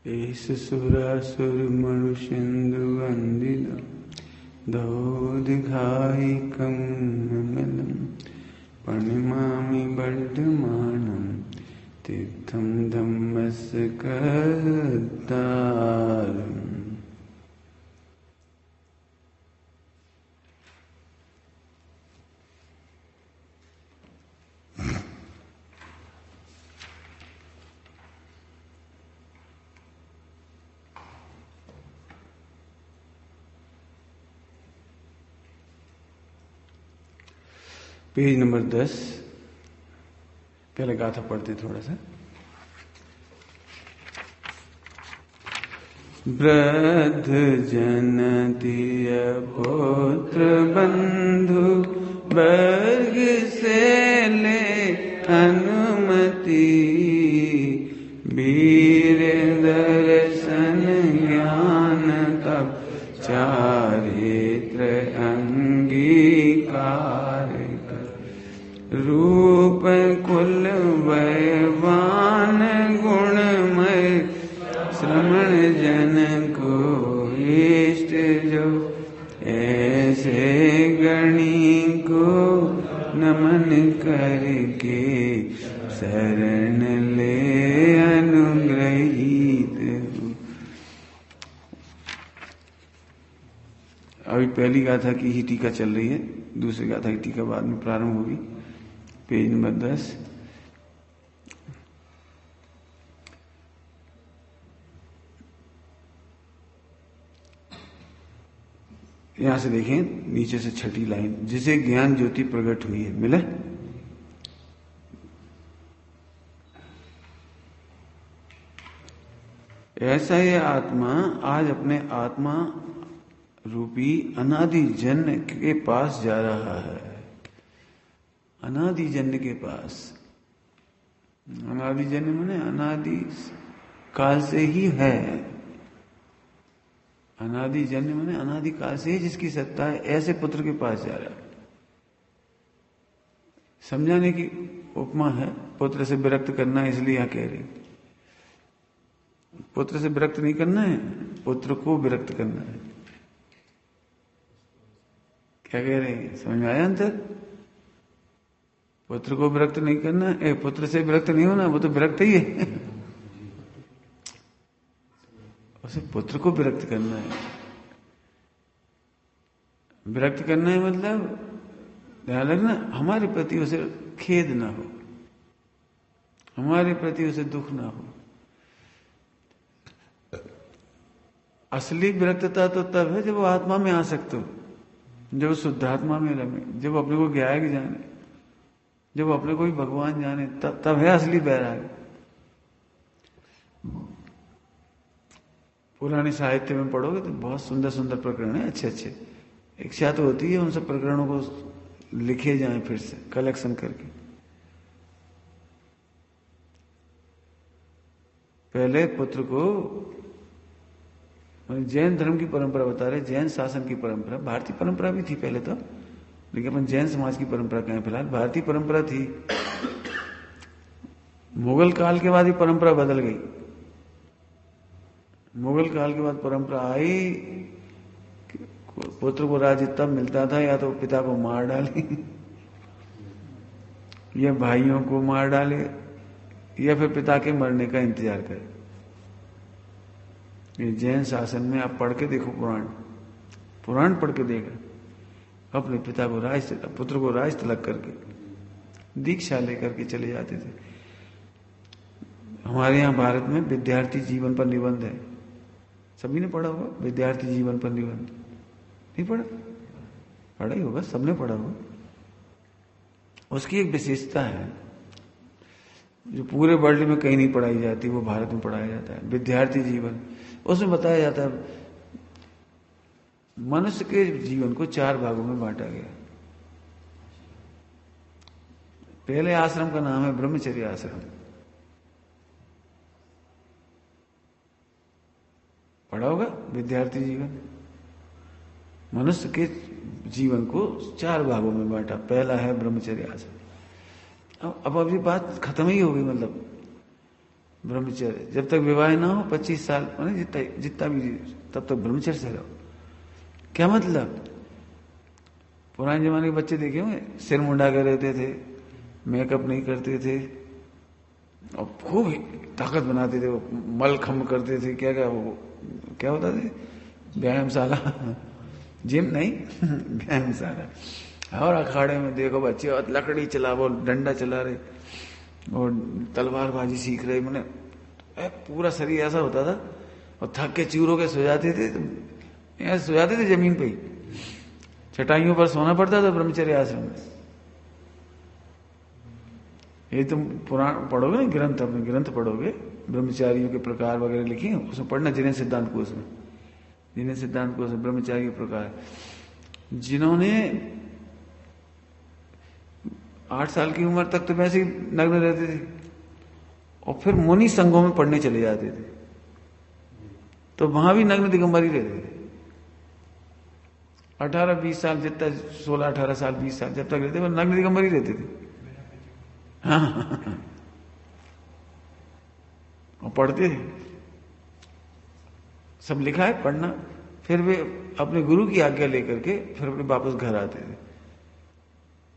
एष सुरासुरमनुष्येन्दुवन्दितं दौदिघायिकं विमलं प्रणमामि वर्धमानं तीर्थं धम्मस्य कर्तारम्। Page number 10। पहले गाथा पढ़ते थोड़ा सा। वृद्ध जनतीय पुत्र बंधु वर्ग से ले अनुमति, वीर दर्शन ज्ञान तब चारित्र अंगीकार, रूप कुल वैवान गुणमय श्रमण जन को इष्ट जो, ऐसे गणी को नमन करके शरण ले अनुग्रहित। अभी पहली गाथा की ही टीका चल रही है, दूसरी गाथा की टीका बाद में प्रारंभ होगी। Page number 10। यहां से देखें, नीचे से छठी लाइन, जिसे ज्ञान ज्योति प्रकट हुई है, मिला? ऐसा ये आत्मा आज अपने आत्मा रूपी अनादि जन्य के पास जा रहा है। अनादि जन्य के पास। अनादि जन्य माने अनादि काल से ही है। अनादि जन्य माने अनादि काल से ही जिसकी सत्ता है, ऐसे पुत्र के पास जा रहा है। समझाने की उपमा है, पुत्र से विरक्त करना है, इसलिए यहां कह रही। पुत्र से विरक्त नहीं करना है, पुत्र को विरक्त करना है। क्या कह रहे हैं, समझ में आया अंतर? पुत्र को विरक्त नहीं करना है, पुत्र से विरक्त नहीं होना, वो तो विरक्त ही है। उसे पुत्र को विरक्त करना है। विरक्त करना है मतलब ध्यान रखना, हमारे प्रति उसे खेद ना हो, हमारे प्रति उसे दुख ना हो। असली विरक्तता तो तब है जब वो आत्मा में आसक्त हो, जब वो शुद्धात्मा में रमे, जब अपने को ज्ञायक जाने, जब अपने को भी भगवान जाने, तब है असली वैराग्य। पुराने साहित्य में पढ़ोगे तो बहुत सुंदर सुंदर प्रकरण है, अच्छे अच्छे। इच्छा तो होती है उन सब प्रकरणों को लिखे जाएं फिर से कलेक्शन करके। पहले पुत्र को, जैन धर्म की परंपरा बता रहे, जैन शासन की परंपरा, भारतीय परंपरा भी थी पहले तो, लेकिन अपन जैन समाज की परंपरा कहें फिलहाल, भारतीय परंपरा थी। मुगल काल के बाद ही परंपरा बदल गई। मुगल काल के बाद परंपरा आई, पुत्र को राज्य तब मिलता था या तो पिता को मार डाले या भाइयों को मार डाले या फिर पिता के मरने का इंतजार करे। ये जैन शासन में आप पढ़ के देखो, पुराण पढ़ के देखो, अपने पिता को पुत्र को राज तिलक करके दीक्षा लेकर के चले जाते थे। हमारे यहाँ भारत में विद्यार्थी जीवन पर निबंध है, सभी ने पढ़ा होगा विद्यार्थी जीवन पर निबंध, नहीं पढ़ा? पढ़ा ही होगा, सबने पढ़ा होगा। उसकी एक विशेषता है जो पूरे वर्ल्ड में कहीं नहीं पढ़ाई जाती, वो भारत में पढ़ाया जाता है, विद्यार्थी जीवन। उसमें बताया जाता है मनुष्य के जीवन को 4 भागों में बांटा गया। पहले आश्रम का नाम है ब्रह्मचर्य आश्रम, पढ़ा होगा विद्यार्थी जीवन। मनुष्य के जीवन को 4 भागों में बांटा, पहला है ब्रह्मचर्य आश्रम। अब अभी बात खत्म ही हो गई, मतलब ब्रह्मचर्य जब तक विवाह ना हो 25 साल माने जितना भी तब तक ब्रह्मचर्य से रहो। क्या मतलब? पुराने जमाने के बच्चे देखे होंगे, सिर मुंडा कर रहते थे, मेकअप नहीं करते थे और खूब ताकत बनाते थे, वो मलखम करते थे, क्या होता थे, व्यायामशाला जिम नहीं व्यायामशाला। और अखाड़े में देखो बच्चे और लकड़ी चला, वो डंडा चला रहे और तलवारबाजी सीख रहे, मैंने पूरा शरीर ऐसा होता था और थक के चूर होके सो जाते थे, सो जाते थे जमीन पे ही, चटाइयों पर सोना पड़ता था ब्रह्मचर्य आश्रम में। ये तुम पुराण पढ़ोगे ना, ग्रंथ, अपने ग्रंथ पढ़ोगे, ब्रह्मचारियों के प्रकार वगैरह लिखे हैं, उसमें पढ़ना, जिन्हें सिद्धांत कोश में, जिन्हें सिद्धांत कोश में ब्रह्मचारी के प्रकार, जिन्होंने 8 साल की उम्र तक तो वैसे ही नग्न रहते थे और फिर मुनि संघों में पढ़ने चले जाते थे, तो वहां भी नग्न दिगंबर ही रहते थे। 18-20 साल, जितना 16-18 साल 20 साल जब तक रहते वो नग्न दिगंबर ही रहते थे। हाँ और पढ़ते थे, सब लिखा है, पढ़ना। फिर वे अपने गुरु की आज्ञा लेकर के फिर अपने वापस घर आते थे,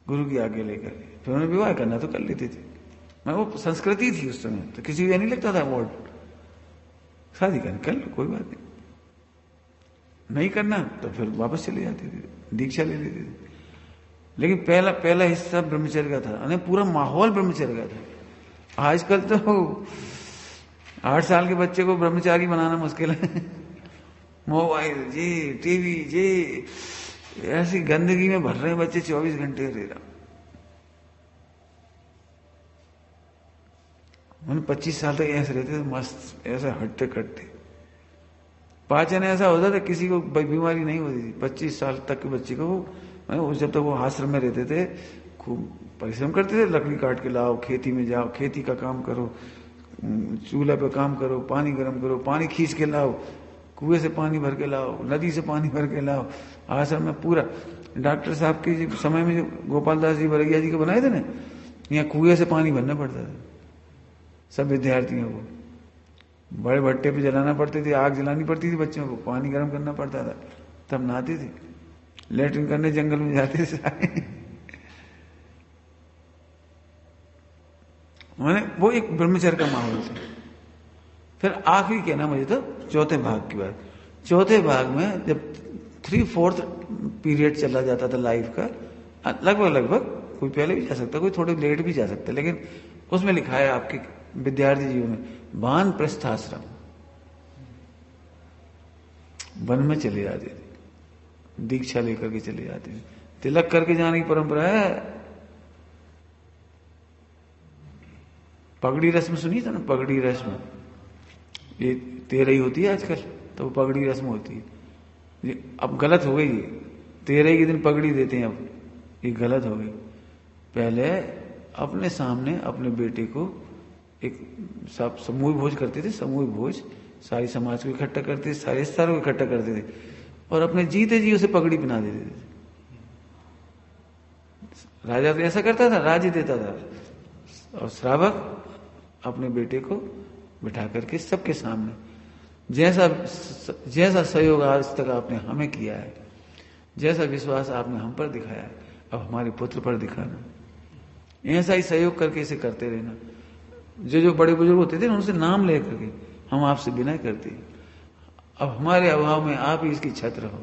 गुरु की आज्ञा लेकर के। फिर उन्हें विवाह करना तो कर लेते थे, मैं वो संस्कृति थी उस समय, तो किसी को नहीं लगता था वोट शादी कर लो, कोई बात नहीं करना तो फिर वापस चले जाते थे, दीक्षा ले लेते थे। लेकिन पहला हिस्सा ब्रह्मचर्य का था, पूरा माहौल ब्रह्मचर्य का था। आजकल तो 8 साल के बच्चे को ब्रह्मचारी बनाना मुश्किल है। मोबाइल जी, टीवी जी, ऐसी गंदगी में भर रहे हैं बच्चे 24 घंटे रह रहा। 25 साल तक ऐसे रहते थे मस्त, ऐसा हटते कटते, पाचन ऐसा होता था, किसी को बीमारी नहीं होती थी। 25 साल तक के बच्चे को, जब तक वो आश्रम में रहते थे, खूब परिश्रम करते थे, लकड़ी काट के लाओ, खेती में जाओ, खेती का काम करो, चूल्हा पे काम करो, पानी गर्म करो, पानी खींच के लाओ, कुएं से पानी भर के लाओ, नदी से पानी भर के लाओ। आश्रम में पूरा, डॉक्टर साहब के समय में जो गोपाल दास जी बरैया जी को बनाए थे ना, यहाँ कुएं से पानी भरना पड़ता था सब विद्यार्थियों को, बड़े भट्टे पे जलाना पड़ते थे, आग जलानी पड़ती थी बच्चों को, पानी गर्म करना पड़ता था, तब नहाते थे। लेटरिन करने जंगल में जाते थे सारे। मैंने वो एक ब्रह्मचर्य का माहौल था। फिर आखिरी कहना मुझे तो चौथे भाग की बात। चौथे भाग में जब 3/4 पीरियड चला जाता था लाइफ का, लगभग कोई पहले भी जा सकता, कोई थोड़े लेट भी जा सकता, लेकिन उसमें लिखा है आपके विद्यार्थी जीवन में, वानप्रस्थाश्रम, वन में चले जाते थे, दीक्षा लेकर के चले जाते थे। तिलक करके जाने की परंपरा है। पगड़ी रस्म सुनी था ना, पगड़ी रस्म, ये 13 ही होती है आजकल, तो वो पगड़ी रस्म होती है। अब गलत हो गई, 13 के दिन पगड़ी देते हैं। अब ये गलत हो गई। पहले अपने सामने अपने बेटे को एक सब समूह भोज करते थे, समूह भोज सारी समाज को इकट्ठा करते थे, सारे रिश्तेदारों को इकट्ठा करते थे और अपने जीते जी उसे पगड़ी पहना देते थे। राजा तो ऐसा करता था, राज्य देता था, और श्रावक अपने बेटे को बिठा करके सबके सामने जैसा सहयोग आज तक आपने हमें किया है, जैसा विश्वास आपने हम पर दिखाया है, अब हमारे पुत्र पर दिखाना। ऐसा ही सहयोग करके इसे करते रहना। जो बड़े बुजुर्ग होते थे ना, उनसे नाम ले करके हम आपसे विनय करते, अब हमारे अभाव में आप ही इसकी छत्र हो।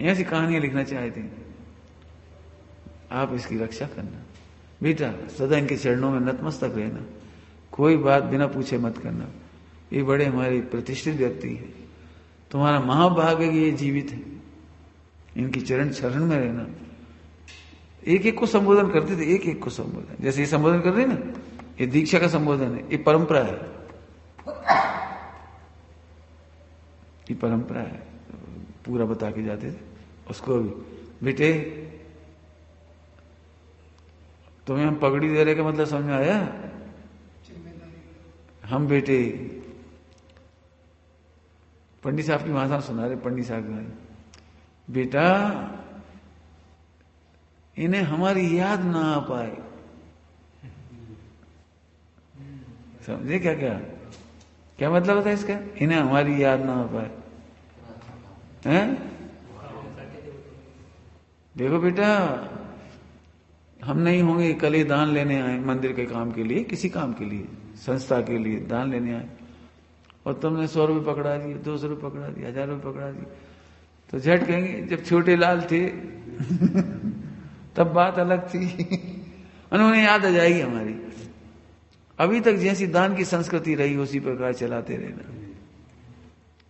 ऐसी कहानियां लिखना चाहते हैं, आप इसकी रक्षा करना। बेटा सदा इनके चरणों में नतमस्तक रहना, कोई बात बिना पूछे मत करना। ये बड़े हमारे प्रतिष्ठित व्यक्ति है, तुम्हारा महाभाग्य है कि ये जीवित है। इनकी चरण शरण में रहना। एक एक को संबोधन करते थे, एक एक को संबोधन, जैसे ये संबोधन कर रहे हैं ना, ये दीक्षा का संबोधन है, ये परंपरा है, ये परंपरा है। पूरा बता के जाते थे उसको भी, बेटे तुम्हें हम पगड़ी दे रहे का मतलब समझ में आया? हम बेटे पंडित साहब की भाषा सुना रहे, पंडित साहब की भाषा, बेटा इन्हें हमारी याद ना आ पाए। समझे क्या क्या क्या मतलब होता है इसका? इन्हें हमारी याद ना आ पाए हैं? देखो बेटा, हम नहीं होंगे, कल ही दान लेने आए मंदिर के काम के लिए, किसी काम के लिए, संस्था के लिए दान लेने आए, और तुमने 100 रुपये पकड़ा दिए, 200 रुपये पकड़ा दिए, 1000 रुपये पकड़ा दिए, तो झट कहेंगे जब छोटे लाल थे तब बात अलग थी। उन्होंने याद आ जाएगी हमारी। अभी तक जैसी दान की संस्कृति रही उसी प्रकार चलाते रहना।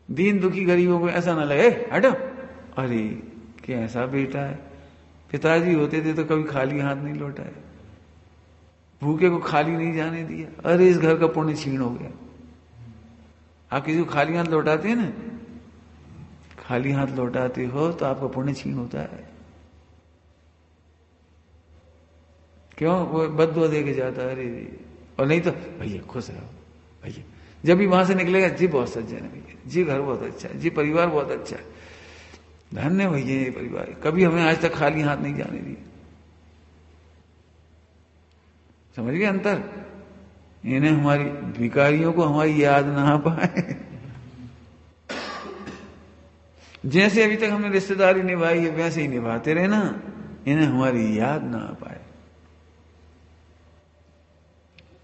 दीन दुखी गरीबों को ऐसा ना लगे हटो, अरे क्या ऐसा बेटा है। पिताजी होते थे तो कभी खाली हाथ नहीं लौटाए, भूखे को खाली नहीं जाने दिया। अरे इस घर का पुण्य छीन हो गया। आप किसी को खाली हाथ लौटाते हैं ना, खाली हाथ लौटाते हो तो आपका पुण्य छीन होता है। क्यों? वो बद्दुआ दे के जाता है। अरे और नहीं तो भैया खुश रहो भैया, जब भी वहां से निकलेगा जी बहुत सज्जन है भैया, जी घर बहुत अच्छा है, जी परिवार बहुत अच्छा है, धन्य भैया ये परिवार, कभी हमें आज तक खाली हाथ नहीं जाने दिया। समझ गए अंतर? इन्हें हमारी भिखारियों को हमारी याद ना आ पाए। जैसे अभी तक हमने रिश्तेदारी निभाई है वैसे ही निभाते रहे ना, इन्हें हमारी याद ना आ पाए।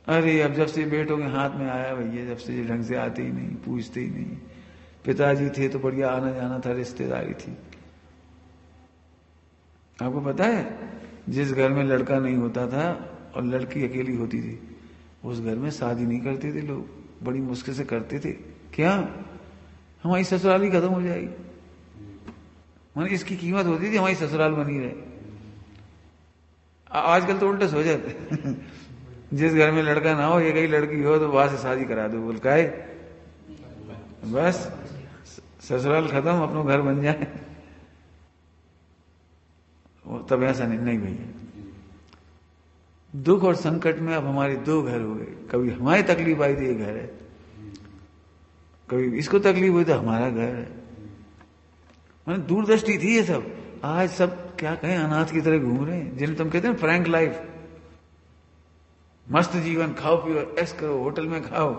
अरे अब जब से बेटों के हाथ में आया भैया, जब से ढंग से आते ही नहीं, पूछते ही नहीं। पिताजी थे तो बढ़िया आना जाना था, रिश्तेदारी थी। आपको पता है जिस घर में लड़का नहीं होता था और लड़की अकेली होती थी, उस घर में शादी नहीं करते थे लोग, बड़ी मुश्किल से करते थे। क्या? हमारी ससुराली खत्म हो जाएगी, माने इसकी कीमत होती थी हमारी ससुराल बनी रहे। आजकल तो उल्टे हो जाते। जिस घर में लड़का ना हो, एक ही लड़की हो तो वहां से शादी करा दो, बोल का बस ससुराल खत्म, अपना घर बन जाए। तब ऐसा नहीं भैया। दुख और संकट में अब हमारे 2 घर हो गए। कभी हमारी तकलीफ आई तो ये घर है, कभी इसको तकलीफ हुई तो हमारा घर है। मैंने दूरदृष्टि थी ये सब। आज सब क्या कहें, अनाथ की तरह घूम रहे हैं, जिन्हें तुम कहते हैं फ्रैंक लाइफ, मस्त जीवन, खाओ पियो ऐश करो, होटल में खाओ,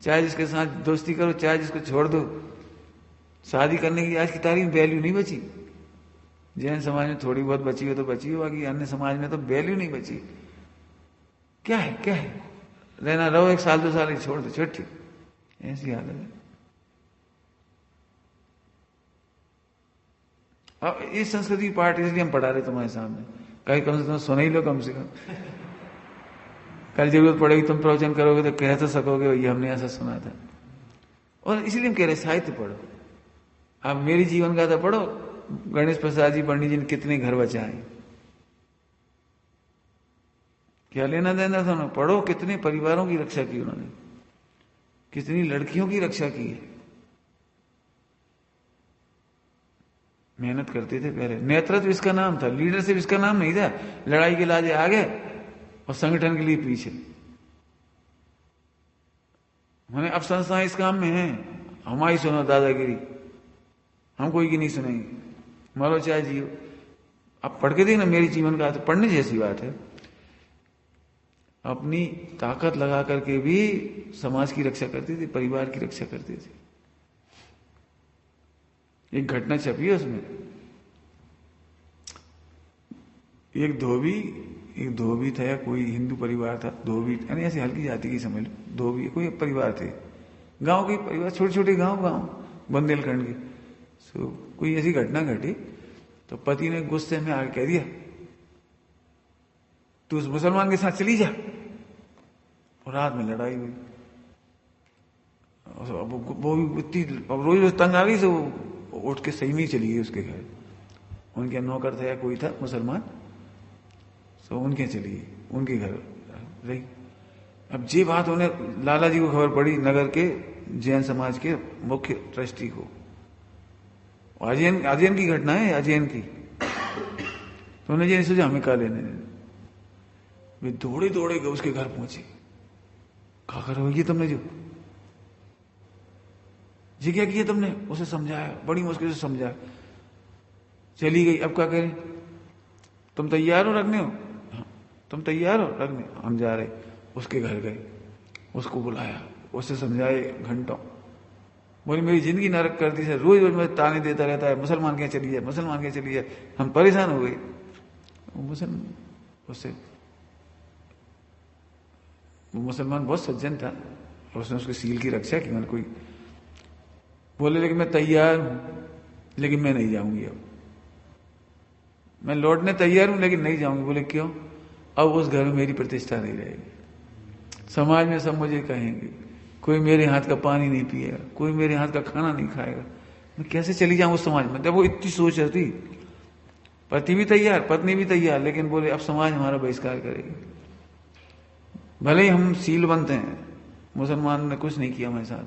चाहे जिसके साथ दोस्ती करो, चाहे जिसको छोड़ दो। शादी करने की आज की तारीख में वैल्यू नहीं बची। जैन समाज में थोड़ी बहुत बची हो तो बची हो, बाकी अन्य समाज में तो वैल्यू नहीं बची। क्या है क्या है, रहना रहो 1 साल 2 साल ही छोड़ दो, छुट्टी, ऐसी हालत है। अब इस संस्कृति की पार्ट इसलिए हम पढ़ा रहे तुम्हारे सामने, कहीं कम से कम सुन ही लो कम से कम। कल जरूरत पड़ेगी तुम प्रवचन करोगे तो कह तो सकोगे ये हमने ऐसा सुना था। और इसलिए हम कह रहे साहित्य पढ़ो। आप मेरी जीवन गाथा पढ़ो, गणेश प्रसाद जी पंडित जी ने कितने घर बचाए, क्या लेना देना था उन्होंने। पढ़ो कितने परिवारों की रक्षा की उन्होंने, कितनी लड़कियों की रक्षा की है। मेहनत करते थे पहले। नेतृत्व इसका नाम था, लीडरशिप इसका नाम नहीं था। लड़ाई के लाजे आगे और संगठन के लिए पीछे। मैंने अब संस्थाएं इस काम में हैं, हमारी सुनो दादागिरी, हम कोई की नहीं सुनेंगे, मरो चाहे जियो। अब पढ़ के देखना मेरी जीवन का, तो पढ़ने जैसी बात है। अपनी ताकत लगा करके भी समाज की रक्षा करती थी, परिवार की रक्षा करती थी। एक घटना छपी है उसमें, एक धोबी था, या कोई हिंदू परिवार था, धोबी यानी ऐसी हल्की जाति की समझ लो, धोबी कोई परिवार थे, गांव के परिवार, छोटे छोटे गांव बुंदेलखंड के। सो कोई ऐसी घटना घटी तो पति ने गुस्से में आके कह दिया, तू उस मुसलमान के साथ चली जा। और रात में लड़ाई हुई। वो भी इतनी रोज तंग आ गई, से वो उठ के सही में चली गई उसके घर। उनके नौकर था या कोई था मुसलमान, सो उनके चली गई, उनके घर रही। अब ये बात उन्हें लाला जी को खबर पड़ी, नगर के जैन समाज के मुख्य ट्रस्टी को। अजयन की घटना है, अजयन की। तो उन्हें ये सोचा हमें क्या लेने, वे दौड़े दौड़े गए उसके घर पहुंचे। क्या करोगे तुमने, जी क्या किया तुमने? उसे समझाया, बड़ी मुश्किल से समझाया। चली गई। अब क्या करें, तुम तैयार हो रखने हो? हाँ, तुम तैयार हो रखने? हम जा रहे। उसके घर गए, उसको बुलाया, उसे समझाए घंटों। बोली मेरी जिंदगी नरक कर दी है, रोज रोज मैं ताने देता रहता है, मुसलमान क्या चली जाए, मुसलमान क्या चली जाए। हम परेशान हो गए। वो मुसलमान बहुत सज्जन था, और उसने उसके सील की रक्षा की। मैंने कोई बोले, लेकिन मैं तैयार हूं, लेकिन मैं नहीं जाऊंगी। अब मैं लौटने तैयार हूं, लेकिन नहीं जाऊंगी। बोले क्यों? अब उस घर में मेरी प्रतिष्ठा नहीं रहेगी, समाज में सब मुझे कहेंगे, कोई मेरे हाथ का पानी नहीं पिएगा, कोई मेरे हाथ का खाना नहीं खाएगा, मैं कैसे चली जाऊं उस समाज में। जब वो इतनी सोच थी, पति भी तैयार, पत्नी भी तैयार, लेकिन बोले अब समाज हमारा बहिष्कार करेगी। भले ही हम सीलबंद हैं, मुसलमान ने कुछ नहीं किया हमारे साथ,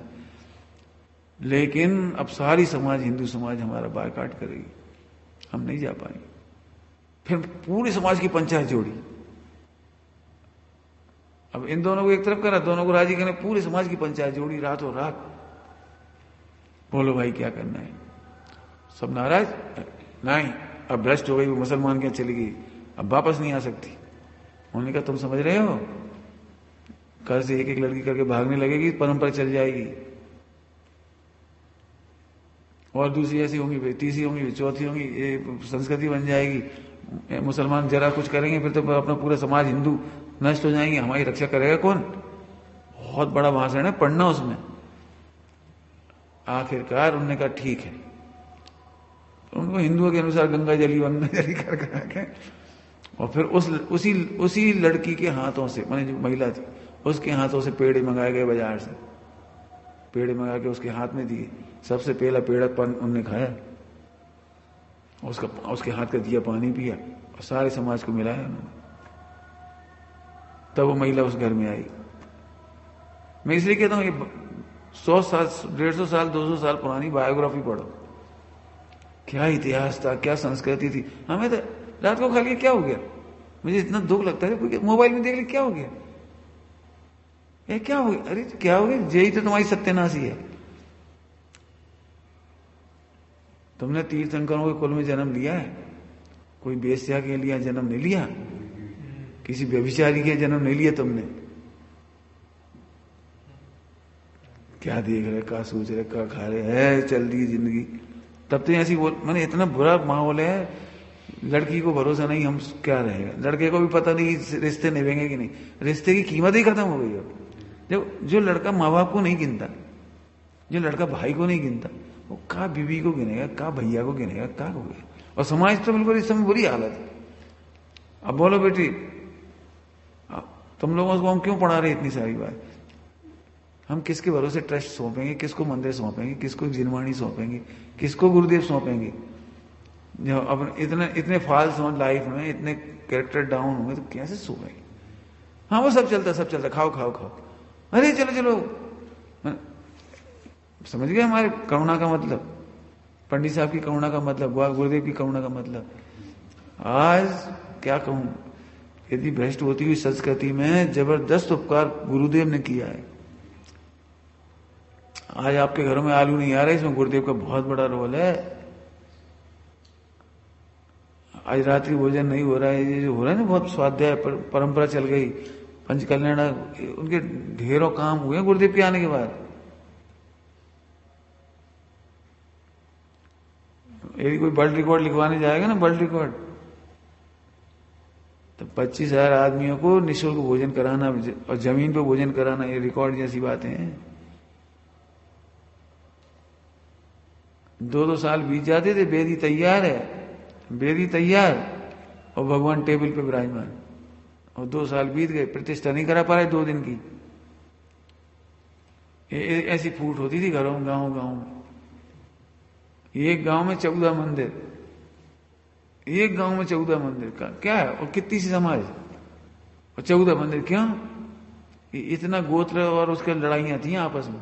लेकिन अब सारी समाज, हिंदू समाज हमारा बायकाट करेगी, हम नहीं जा पाएंगे। फिर पूरे समाज की पंचायत जोड़ी। अब इन दोनों को एक तरफ करा, दोनों को राजी करने, पूरे समाज की पंचायत जोड़ी रातों रात। बोलो भाई क्या करना है? सब नाराज, नहीं अब भ्रष्ट हो गई, वो मुसलमान क्या चली गई, अब वापस नहीं आ सकती। उन्होंने कहा तुम समझ रहे हो, कल से एक एक लड़की करके भागने लगेगी, परंपरा चल जाएगी, और दूसरी ऐसी होंगी, फिर तीसरी होंगी, चौथी होंगी, ये संस्कृति बन जाएगी। मुसलमान जरा कुछ करेंगे फिर तो अपना पूरा समाज हिंदू नष्ट हो जाएंगे, हमारी रक्षा करेगा कौन? बहुत बड़ा भाषण है, पढ़ना उसमें। आखिरकार उन्होंने कहा ठीक है, तो उनको हिंदुओं के अनुसार गंगा जली वंगा जली कर, और फिर उसी लड़की के हाथों से, माने जो महिला थी उसके हाथों से पेड़े मंगाए गए बाजार से, पेड़े मंगा के उसके हाथ में दिए। सबसे पहला पेड़ा उनने खाया, उसके हाथ का दिया पानी पिया, और सारे समाज को मिलाया उन्होंने। तब वो महिला उस घर में आई। मैं इसलिए कहता हूं, ये 100 साल, 150 साल, 200 साल पुरानी बायोग्राफी पढ़ो, क्या इतिहास था, क्या संस्कृति थी। हमें तो रात को खा लिया, क्या हो गया? मुझे इतना दुख लगता है, कोई मोबाइल में देख लिया, क्या हो गया, ये क्या हो गया? अरे क्या हो गया? यही तो तुम्हारी सत्यानाशी है। तुमने तीर्थंकरों के कुल में जन्म लिया है, कोई बेश्या के लिए जन्म नहीं लिया, किसी व्यभिचारी के जन्म नहीं लिया तुमने। क्या देख रहे, क्या सोच रहे, क्या खा रहे है, चल रही जिंदगी। तब तो ऐसी मैंने इतना बुरा माहौल है, लड़की को भरोसा नहीं, हम क्या रहेगा। लड़के को भी पता नहीं रिश्ते निभेंगे कि नहीं, रिश्ते की कीमत ही खत्म हो गई है। जो लड़का माँ बाप को नहीं गिनता, जो लड़का भाई को नहीं गिनता, वो का बीवी को गिनेगा, का भैया को गिनेगा, का हो गया। और समाज तो बिल्कुल इस समय बुरी हालत है। अब बोलो बेटी, तुम लोगों को हम क्यों पढ़ा रहे इतनी सारी बात? हम किसके भरोसे ट्रस्ट सौंपेंगे, किसको मंदिर सौंपेंगे, किसको जिनवाणी सौंपेंगे, किसको गुरुदेव सौंपेंगे? जो अब इतने फॉल्स हो लाइफ में, इतने कैरेक्टर डाउन होंगे तो कैसे सौंपेंगे? हाँ वो सब चलता, खाओ खाओ खाओ, अरे चलो समझ गए हमारे करुणा का मतलब? पंडित साहब की करुणा का मतलब, गुरुदेव की करुणा का मतलब। आज क्या कहूं, यदि भ्रष्ट होती हुई संस्कृति में जबरदस्त उपकार गुरुदेव ने किया है। आज आपके घरों में आलू नहीं आ रहे, इसमें गुरुदेव का बहुत बड़ा रोल है। आज रात्रि भोजन नहीं हो रहा है, ये जो हो रहा है ना, बहुत स्वाध्याय परंपरा चल गई, पंचकल्याण, उनके ढेरों काम हुए गुरुदेव के आने के बाद। यदि कोई वर्ल्ड रिकॉर्ड लिखवाने जाएगा ना, वर्ल्ड रिकॉर्ड, तो 25,000 आदमियों को निःशुल्क भोजन कराना और जमीन पे भोजन कराना, ये रिकॉर्ड जैसी बातें हैं। 2-2 साल बीत जाते थे, बेदी तैयार है, बेदी तैयार, और भगवान टेबल पे विराजमान, और 2 साल बीत गए, प्रतिष्ठा नहीं करा पा रहे 2 दिन की। ऐसी फूट होती थी घरों में, गांव में। एक गांव में 14 मंदिर, एक गांव में 14 मंदिर का क्या है, और कितनी सी समाज, और 14 मंदिर क्यों? इतना गोत्र और उसके लड़ाइयां थी आपस में।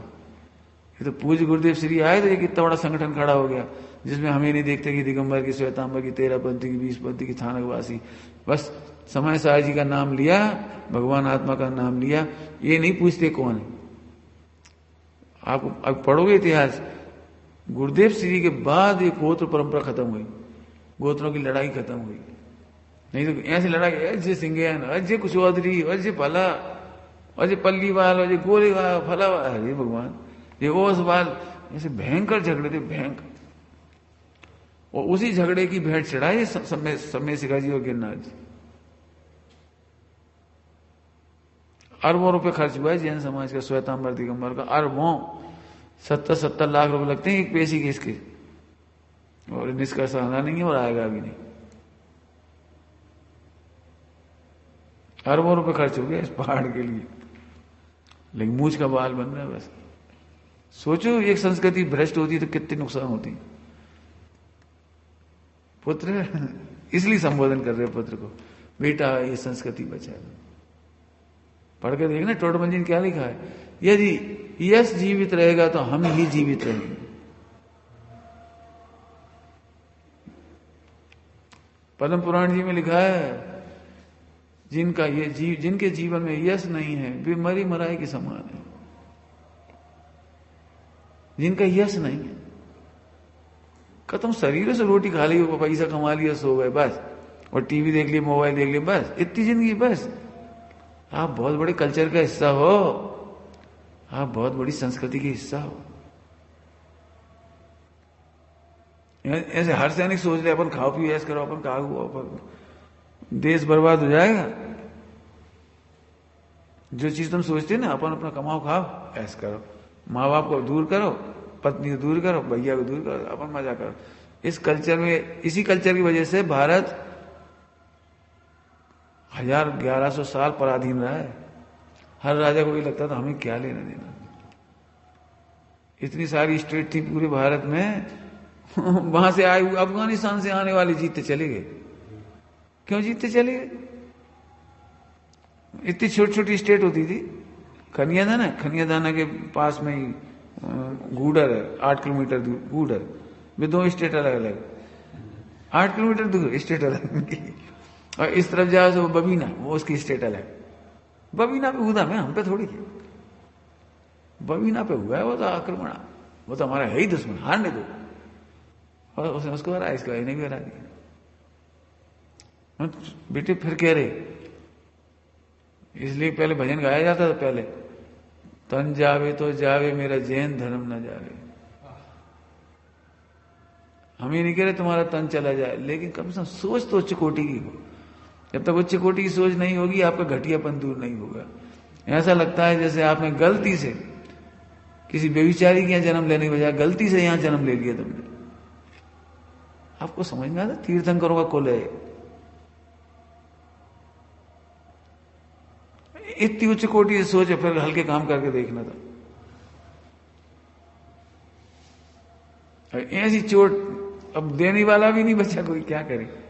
ये तो पूज्य गुरुदेव श्री आए तो ये कितना बड़ा संगठन खड़ा हो गया, जिसमें हमें नहीं देखते कि दिगंबर की, श्वेतांबर की, 13 पंथी की, 20 पंथी की, थानकवासी, बस समय साय जी का नाम लिया, भगवान आत्मा का नाम लिया, ये नहीं पूछते कौन है। आप अब पढ़ोगे इतिहास, गुरुदेव श्री के बाद एक गोत्र परंपरा खत्म हुई, गोत्रों की लड़ाई खत्म हुई। नहीं तो ऐसी लड़ाई, अजय सिंघियन, अजय कुशवादरी, अजय फला, अजय पल्लीवाल, अजय गोरेवाल, फला, अरे भगवान, ये ओसवाल, ऐसे भयंकर झगड़े थे, भयंकर। और उसी झगड़े की भेंट चढ़ाई समय सिखा जी और गिरनार जी। अरबों रुपए खर्च हुआ है जैन समाज का, श्वेतांबर दिगंबर का, अरबों, 70-70 लाख रुपए लगते हैं एक पेशी के इसके, और निष्कर्ष आना नहीं है और आएगा भी नहीं। अरबों रुपए खर्च हो गया इस पहाड़ के लिए, लेकिन मूछ का बाल बन रहा है बस। सोचो एक संस्कृति भ्रष्ट होती तो कितनी नुकसान होती। पुत्र इसलिए संबोधन कर रहे पुत्र को, बेटा ये संस्कृति बचा। पढ़ के देखना टोडरमल जी ने क्या लिखा है, यदि यश जीवित रहेगा तो हम ही जीवित रहेंगे। पद्म पुराण जी में लिखा है, जिनके जीवन में यश नहीं है वे मरी मराई के समान है। जिनका यश नहीं है, खत्म, शरीर से रोटी खा ली, पैसा कमा लिया, सो गए बस, और टीवी देख लिया, मोबाइल देख लिया, बस इतनी जिंदगी बस। आप बहुत बड़े कल्चर का हिस्सा हो, आप बहुत बड़ी संस्कृति के हिस्सा हो। ऐसे हर सैनिक सोच रहे अपन खाओ पियो ऐस करो, अपन कहा हुआ, अपन देश बर्बाद हो जाएगा। जो चीज तुम सोचते ना, अपन अपना कमाओ खाओ ऐस करो, माँ बाप को दूर करो, पत्नी को दूर करो, भैया को दूर करो, अपन मजा करो। इस कल्चर में, इसी कल्चर की वजह से भारत 1100 साल पराधीन रहा है। हर राजा को ये लगता था हमें क्या लेना देना। इतनी सारी स्टेट थी पूरे भारत में, वहां से आए हुए, अफगानिस्तान से आने वाले जीतते चले गए। क्यों जीतते चले गए? इतनी छोटी छोटी स्टेट होती थी। खनियादाना, खनियादाना के पास में ही गूडर है, 8 किलोमीटर दूर गूडर, वे 2 स्टेट अलग अलग, 8 किलोमीटर दूर स्टेट अलग उनकी। और इस तरफ जाओ तो बबीना, वो उसकी स्टेट अलग। बबीना पे उदा में, हम पे थोड़ी है। बबीना पे हुआ है वो तो आक्रमण, वो तो हमारा है ही दुश्मन, हारने दो। और उसने उसको हरा, इसको इन्हें भी हरा दिया। बेटे फिर कह रहे, इसलिए पहले भजन गाया जाता था, पहले तन जावे तो जावे मेरा जैन धर्म न जावे। हम ये नहीं कह रहे तुम्हारा तन चला जाए, लेकिन कम से कम सोच तो उच्च कोटि की हो। जब तक उच्च कोटि की सोच नहीं होगी, आपका घटियापन दूर नहीं होगा। ऐसा लगता है जैसे आपने गलती से किसी बेविचारी के यहाँ जन्म लेने के बजाय गलती से यहां जन्म ले लिया तुमने। आपको समझ में आता, तीर्थंकरों का कुल है। इतनी उच्च कोटि से सोच है, फिर हल्के काम करके देखना था। ऐसी चोट अब देने वाला भी नहीं बचा, कोई क्या करे।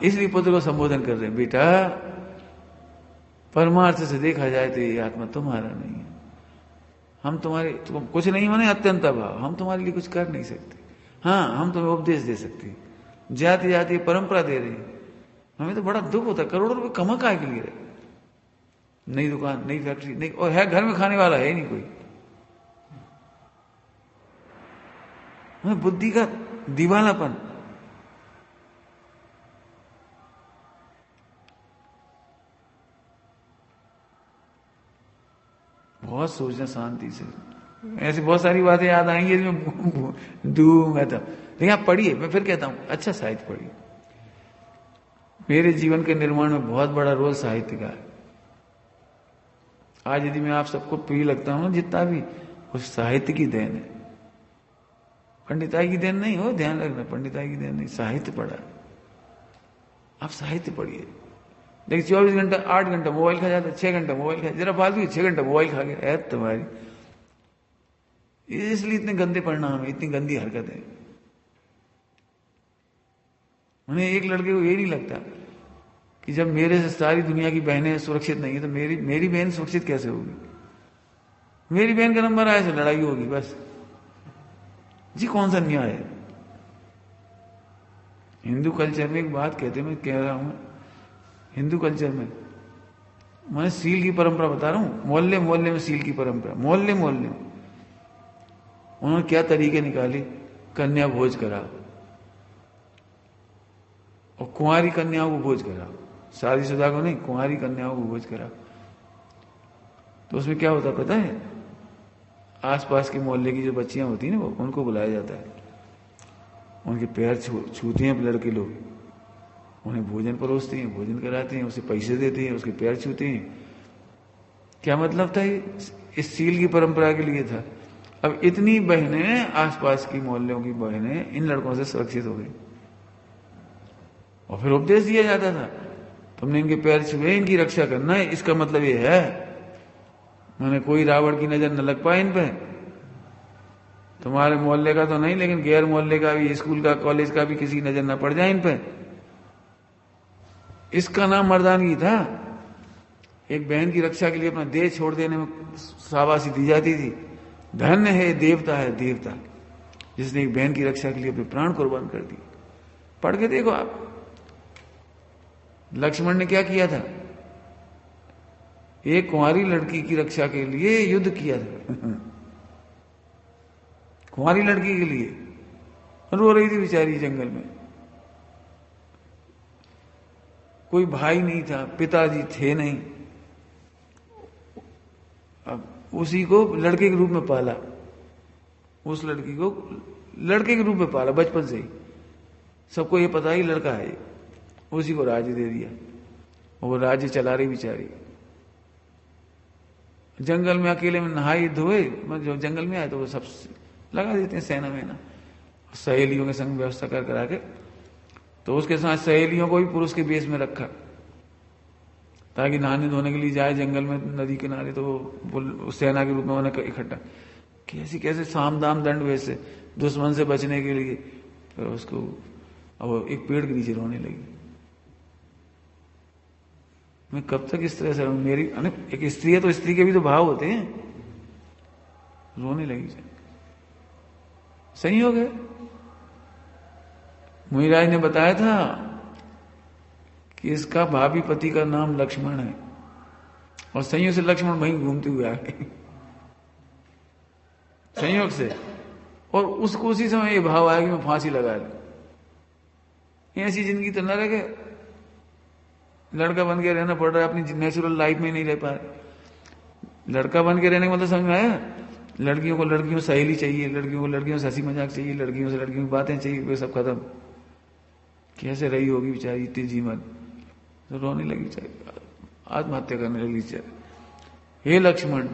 इसलिए पुत्र को संबोधन कर रहे हैं, बेटा परमार्थ से देखा जाए तो ये आत्मा तुम्हारा नहीं है। हम तुम्हारे कुछ नहीं माने अत्यंत अभाव, हम तुम्हारे लिए कुछ कर नहीं सकते। हाँ, हम तुम्हें उपदेश दे सकते हैं, जाति जाति परंपरा दे रहे हैं। हमें तो बड़ा दुख होता है, करोड़ों रुपए कमा काय के लिए, नई दुकान, नई फैक्ट्री, नहीं, और है घर में खाने वाला है नहीं कोई। हमें बुद्धि का दीवानापन। बहुत सोचना शांति से, ऐसी बहुत सारी बातें याद आएंगी मैं दूंगा तब। लेकिन आप पढ़िए, मैं फिर कहता हूं अच्छा साहित्य पढ़िए। मेरे जीवन के निर्माण में बहुत बड़ा रोल साहित्य का है। आज यदि मैं आप सबको प्रिय लगता हूं जितना भी, उस साहित्य की देन है। पंडिताई की देन नहीं हो, ध्यान रखना, पंडिताई की देन नहीं, साहित्य पढ़ा। आप साहित्य पढ़िए। देखिए 24 घंटा 8 घंटा मोबाइल खा जाता है, 6 घंटा मोबाइल खा, जरा फालतू 6 घंटा मोबाइल खा गया है तुम्हारी, इसलिए इतने गंदे परिणाम है, इतनी गंदी हरकत है। उन्हें एक लड़के को ये नहीं लगता कि जब मेरे से सारी दुनिया की बहनें सुरक्षित नहीं है तो मेरी बहन सुरक्षित कैसे होगी? मेरी बहन का नंबर आया तो लड़ाई होगी बस। जी कौन सा न्याय है? हिंदू कल्चर में एक बात कहते, मैं कह रहा हूं, हिंदू कल्चर में मैं सील की परंपरा बता रहा हूं, मोहल्ले मोहल्ले में सील की परंपरा, मोहल्ले मोहल्ले में उन्होंने क्या तरीके निकाले, कन्या भोज कराओ और कुंवारी कन्याओं को भोज कराओ, शादीशुदा को नहीं, कुंवारी कन्याओं को भोज कराओ। तो उसमें क्या होता पता है? आसपास के मोहल्ले की जो बच्चियां होती हैं ना, वो उनको बुलाया जाता है, उनके पैर छूते हैं लड़के लोग, उन्हें भोजन परोसते हैं, भोजन कराते हैं, उसे पैसे देते हैं, उसके पैर छूते हैं। क्या मतलब था? इस सील की परंपरा के लिए था। अब इतनी बहनें, आसपास की मोहल्लों की बहनें इन लड़कों से सुरक्षित हो गई और फिर उपदेश दिया जाता था, तुमने इनके पैर छुए, इनकी रक्षा करना है। इसका मतलब ये है मैंने कोई रावण की नजर न लग पाए इन पे, तुम्हारे मोहल्ले का तो नहीं लेकिन गैर मोहल्ले का भी, स्कूल का, कॉलेज का भी किसी की नजर न पड़ जाए इन पे। इसका नाम मर्दानगी था। एक बहन की रक्षा के लिए अपना देश छोड़ देने में शाबाशी दी जाती थी। धन्य है देवता जिसने एक बहन की रक्षा के लिए अपने प्राण कुर्बान कर दिए। पढ़ के देखो आप, लक्ष्मण ने क्या किया था? एक कुंवारी लड़की की रक्षा के लिए युद्ध किया था कुंवारी लड़की के लिए, रो रही थी बेचारी जंगल में। कोई भाई नहीं था, पिताजी थे नहीं, अब उसी को लड़के के रूप में पाला, उस लड़की को लड़के के रूप में पाला बचपन से ही। सबको ये पता ही लड़का है, उसी को राज्य दे दिया और वो राज्य चला रही बेचारी। जंगल में अकेले में नहाई धोए, जो जंगल में आए तो वो सब लगा देते हैं सेना में ना, सहेलियों के संग व्यवस्था कर करा के। तो उसके साथ सहेलियों को भी पुरुष के बेस में रखा ताकि नहाने धोने के लिए जाए जंगल में, नदी किनारे, तो वो सेना के रूप में उन्हें इकट्ठा। कैसे कैसे साम दाम दंड वैसे दुश्मन से बचने के लिए। फिर उसको अब एक पेड़ के नीचे रोने लगी। मैं कब तक इस तरह से रहूं? मेरी एक स्त्री है तो स्त्री के भी तो भाव होते हैं। रोने लगी, सही हो गए। मुनिराज ने बताया था कि इसका भाभी पति का नाम लक्ष्मण है और संयोग से लक्ष्मण वहीं घूमते हुए आ गए संयोग से, और उसको उसी समय ये भाव आया कि मैं फांसी लगा लूं। ऐसी जिंदगी तो न रखे, लड़का बन के रहना पड़ रहा है, अपनी नेचुरल लाइफ में नहीं रह पा रहे। लड़का बन के रहने का मतलब समझ में आया? लड़कियों को लड़कियों से सहेली चाहिए, लड़कियों को लड़कियों से हंसी मजाक चाहिए, लड़कियों से लड़कियों की बातें चाहिए, वे सब खत्म। कैसे रही होगी बेचारी इतनी जीवन? तो रोने लगी बेचारी, आत्महत्या करने लगी बेचारी। हे लक्ष्मण,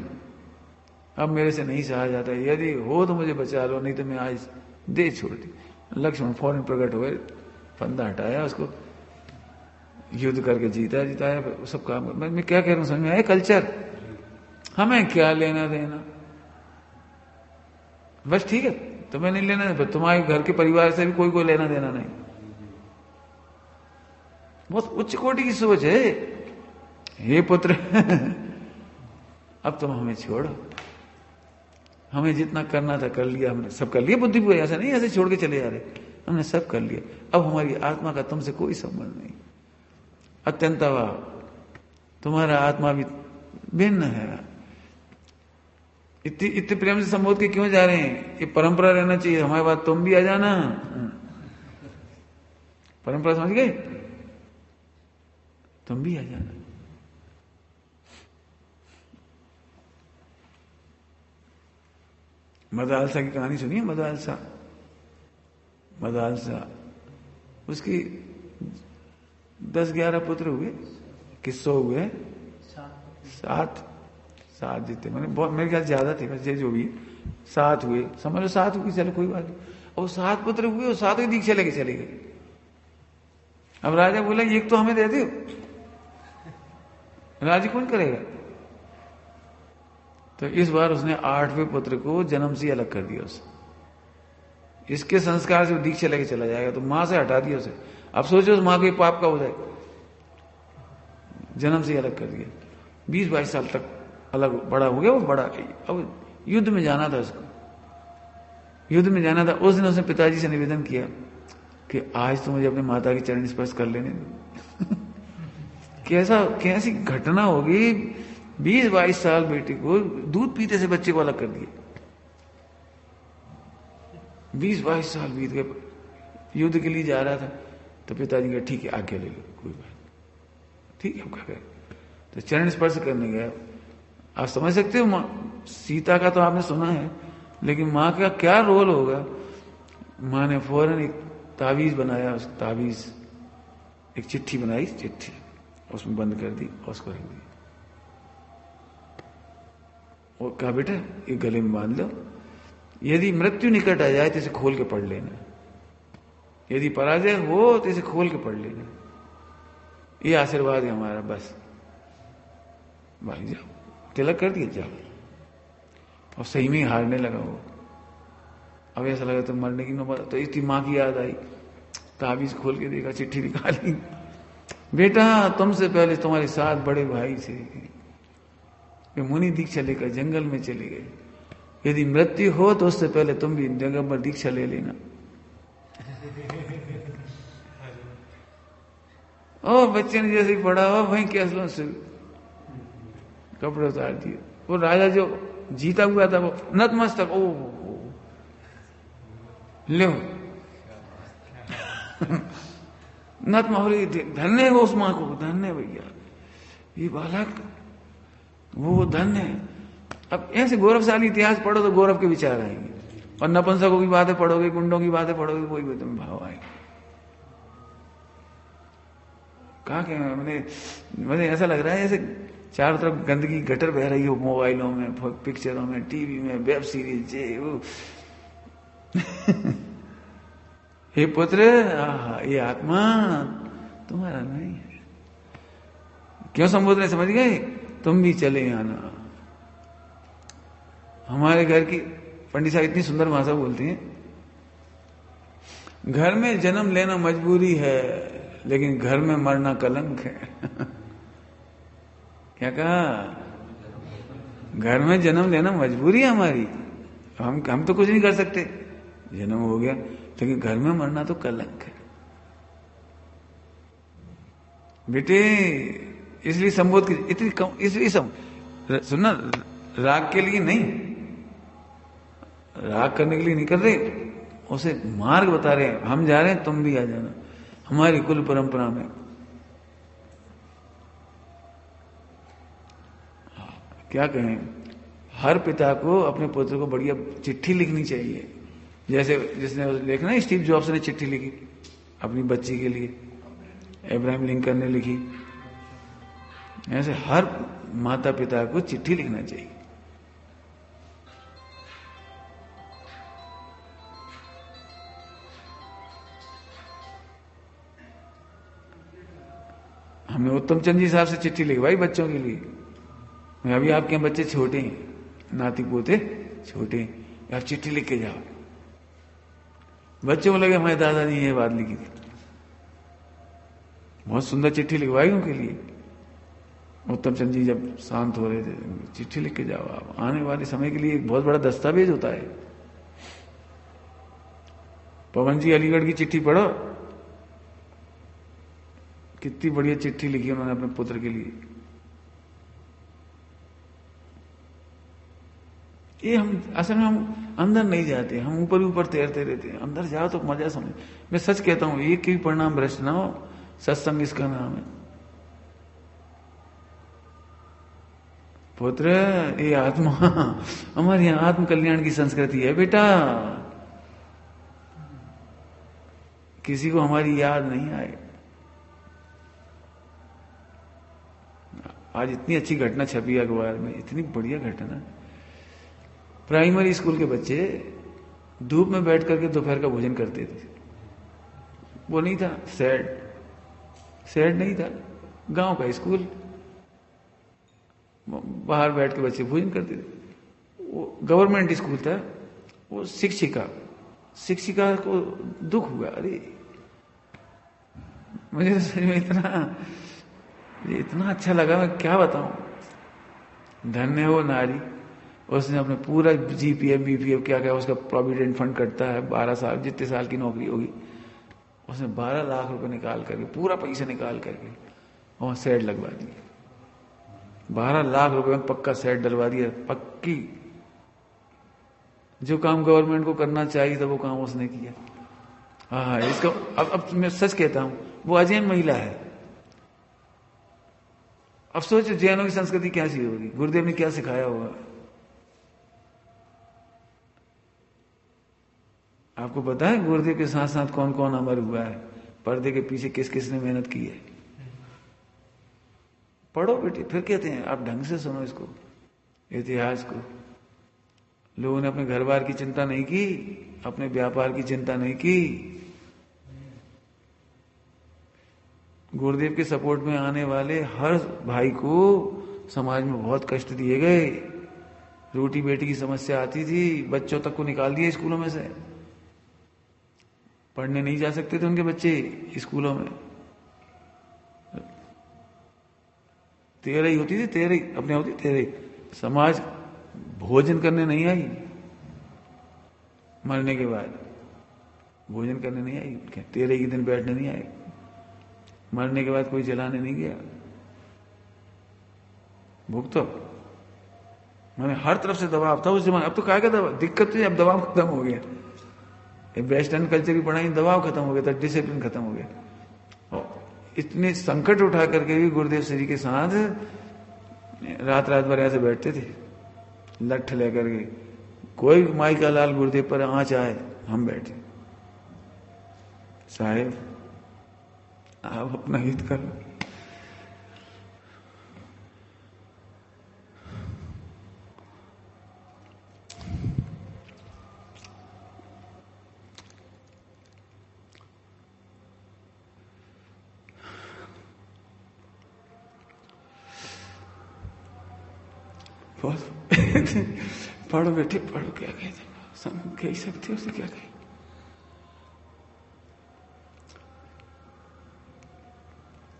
अब मेरे से नहीं सहा जाता, यदि हो तो मुझे बचा लो, नहीं तो मैं आज दे छोड़ दी। लक्ष्मण फौरन प्रकट हुए, फंदा हटाया, उसको युद्ध करके जिताया सब काम। मैं क्या कह रहा हूं समझ में आया? कल्चर, हमें क्या लेना देना, बस ठीक है तुम्हें नहीं लेना देना, तुम्हारे घर के परिवार से भी कोई लेना देना नहीं। बहुत उच्च कोटि की सोच है। हे पुत्र अब तुम हमें छोड़ो, हमें जितना करना था कर लिया, हमने सब कर लिया बुद्धिपूर्वक, ऐसा नहीं ऐसे छोड़ के चले जा रहे, हमने सब कर लिया। अब हमारी आत्मा का तुमसे कोई संबंध नहीं। अत्यंत अभाव, तुम्हारा आत्मा भी भिन्न है। इतने प्रेम से संबोध के क्यों जा रहे हैं? ये परंपरा रहना चाहिए। हमारे बात तुम भी आ जाना, परंपरा समझ गए, तुम भी आ जाना। मदालसा की कहानी सुनिए। मदालसा उसकी 10-11 पुत्र हुए, किस्सो हुए, 7 जीते, मैंने बहुत, मेरे ख्याल ज्यादा थे वैसे, जो भी 7 हुए, समझ लो 7 हुए, चलो कोई बात नहीं। और 7 पुत्र हुए और 7 की दीक्षा लेके चले गए। अब राजा बोला एक तो हमें दे दो, राजी कौन करेगा? तो इस बार उसने 8वें पुत्र को जन्म से अलग कर दिया उसे। इसके संस्कार से वो दीक्षा लेके चला जाएगा, तो मां से हटा दिया उसे। अब सोचो उस मां को पाप का हो जाए, जन्म से अलग कर दिया। 20-22 साल तक अलग, बड़ा हो गया वो, बड़ा। अब युद्ध में जाना था उसको, युद्ध में जाना था। उस दिन उसने पिताजी से निवेदन किया कि आज तो मुझे अपने माता की चरण स्पर्श कर लेने दो। कैसी घटना होगी? 20-22 साल बेटे को, दूध पीते से बच्चे को अलग कर दिए। 20-22 साल बीत गए, युद्ध के लिए जा रहा था, तो पिताजी का ठीक है आज्ञा ले लो, कोई बात ठीक है, क्या करें। तो चरण स्पर्श करने गया। आप समझ सकते हो, मां सीता का तो आपने सुना है, लेकिन मां का क्या रोल होगा। मां ने फौरन एक तावीज बनाया, उस तावीज, एक चिट्ठी बनाई, चिट्ठी उसमें बंद कर दी और उसको रख दी। और कहा बेटा ये गले में बांध लो, यदि मृत्यु निकट आ जाए तो इसे खोल के पढ़ लेना, यदि पराजय हो तो इसे खोल के पढ़ लेना, ये आशीर्वाद है हमारा, बस भाई जाओ। तिलक कर दिया, जाओ। और सही में हारने लगा वो। अब ऐसा लगा तो मरने की नौबत, तो इसकी मां की याद आई, ताबीज खोल के देखा, चिट्ठी निकाली, बेटा तुमसे पहले तुम्हारे 7 बड़े भाई थे, वे मुनि दीक्षा लेकर जंगल में चले गए, यदि मृत्यु हो तो उससे पहले तुम भी जंगल पर दीक्षा ले लेना। ओ बच्चे ने जैसे ही पढ़ा हो, वहीं कैसलों से कपड़े उतार दिए। वो राजा जो जीता हुआ था वो नतमस्तक, ओ ले नतमस्तक, धन्य हो उस मां को, धन्य भैया, ये बालक वो धन्य है। अब ऐसे गौरवशाली इतिहास पढ़ो तो गौरव के विचार आएंगे, और नपुंसकों की बातें पढ़ोगे, गुंडों की बातें पढ़ोगे, कोई भी तुम्हें भाव आएगा। कहा कि मुझे ऐसा लग रहा है जैसे चारों तरफ गंदगी गटर बह रही हो, मोबाइलों में, पिक्चरों में, टीवी में, वेब सीरीज, हे पुत्र, ये आत्मा तुम्हारा नहीं है। क्यों संबोधन समझ गए? तुम भी चले आना। हमारे घर की पंडित साहब इतनी सुंदर भाषा बोलती हैं, घर में जन्म लेना मजबूरी है, लेकिन घर में मरना कलंक है। क्या कहा? घर में जन्म लेना मजबूरी है हमारी, हम तो कुछ नहीं कर सकते, जन्म हो गया, लेकिन घर में मरना तो कलंक है बेटे। इसलिए संबोध की इतनी कम, इसलिए सुनना, राग के लिए नहीं, राग करने के लिए नहीं कर रहे, उसे मार्ग बता रहे हैं। हम जा रहे हैं, तुम भी आ जाना। हमारी कुल परंपरा में क्या कहें, हर पिता को अपने पुत्र को बढ़िया चिट्ठी लिखनी चाहिए। जैसे जिसने देखना, स्टीव जॉब्स ने चिट्ठी लिखी अपनी बच्ची के लिए, अब्राहम लिंकन ने लिखी, ऐसे हर माता पिता को चिट्ठी लिखना चाहिए। हमने उत्तम चंद जी साहब से चिट्ठी लिखवाई बच्चों के लिए। अभी आपके बच्चे छोटे हैं, नाती पोते छोटे हैं, आप चिट्ठी लिख के जाओ। बच्चों को लगे हमारे दादाजी ये बात लिखी थी, बहुत सुंदर चिट्ठी लिखवाई उनके लिए। उत्तम चंद जी जब शांत हो रहे थे, चिट्ठी लिख के जाओ आप, आने वाले समय के लिए एक बहुत बड़ा दस्तावेज होता है। पवन जी अलीगढ़ की चिट्ठी पढ़ो, कितनी बढ़िया चिट्ठी लिखी उन्होंने अपने पुत्र के लिए। ये हम असल में हम अंदर नहीं जाते, हम ऊपर ऊपर तैरते रहते हैं। अंदर जाओ तो मजा समझ। मैं सच कहता हूं, एक भी परिणाम भ्रष्ट ना हो, सत्संग इसका नाम है। पुत्र, ये आत्मा, हमारे यहां आत्म कल्याण की संस्कृति है बेटा। किसी को हमारी याद नहीं आए। आज इतनी अच्छी घटना छपी अखबार में, इतनी बढ़िया घटना। प्राइमरी स्कूल के बच्चे धूप में बैठ करके दोपहर का भोजन करते थे। वो नहीं था सैड नहीं था, गांव का स्कूल, बाहर बैठ के बच्चे भोजन करते थे। वो गवर्नमेंट स्कूल था। वो शिक्षिका को दुख हुआ। अरे मुझे तो सच में इतना अच्छा लगा, मैं क्या बताऊं। धन्य हो नारी, उसने अपने पूरा जीपीएफ बीपीएफ क्या क्या उसका प्रोविडेंट फंड कटता है, 12 साल जितने साल की नौकरी होगी, उसने 12 लाख रुपए निकाल करके, पूरा पैसा निकाल करके और सेट लगवा दिया। 12 लाख रुपए में पक्का सेट डलवा दिया, पक्की। जो काम गवर्नमेंट को करना चाहिए था वो काम उसने किया। हाँ, इसका अब मैं सच कहता हूं, वो अजैन महिला है। अब सोचो जैनों की संस्कृति कैसी होगी, गुरुदेव ने क्या सिखाया होगा। आपको पता है गुरुदेव के साथ साथ कौन कौन अमर हुआ है, पर्दे के पीछे किस किस ने मेहनत की है। पढ़ो बेटे, फिर कहते हैं आप ढंग से सुनो इसको, इतिहास को। लोगों ने अपने घर बार की चिंता नहीं की, अपने व्यापार की चिंता नहीं की। गुरुदेव के सपोर्ट में आने वाले हर भाई को समाज में बहुत कष्ट दिए गए। रोटी बेटी की समस्या आती थी, बच्चों तक को निकाल दिए स्कूलों में से। पढ़ने नहीं जा सकते थे उनके बच्चे स्कूलों में। तेरह ही होती थी, तेरह अपने होती तेरह। समाज भोजन करने नहीं आई, मरने के बाद भोजन करने नहीं आई, 13 के दिन बैठने नहीं आए, मरने के बाद कोई जलाने नहीं गया। भुगतो, मैंने हर तरफ से दबाव था उस जमाने। अब तो क्या क्या दबाव, दिक्कत थी, अब दबाव खत्म हो गया। वेस्टर्न कल्चर की पढ़ाई, दबाव खत्म हो गया था, डिसिप्लिन खत्म हो गया। और इतने संकट उठा करके भी गुरुदेव श्री के साथ रात रात भर ऐसे बैठते थे, लठ लेकर के। कोई माई का लाल गुरुदेव पर आँच आए, हम बैठे, साहेब आप अपना हित करो। पढ़ो बेटे पढ़ो, क्या कहे कह सकते हो, उसे क्या कहे।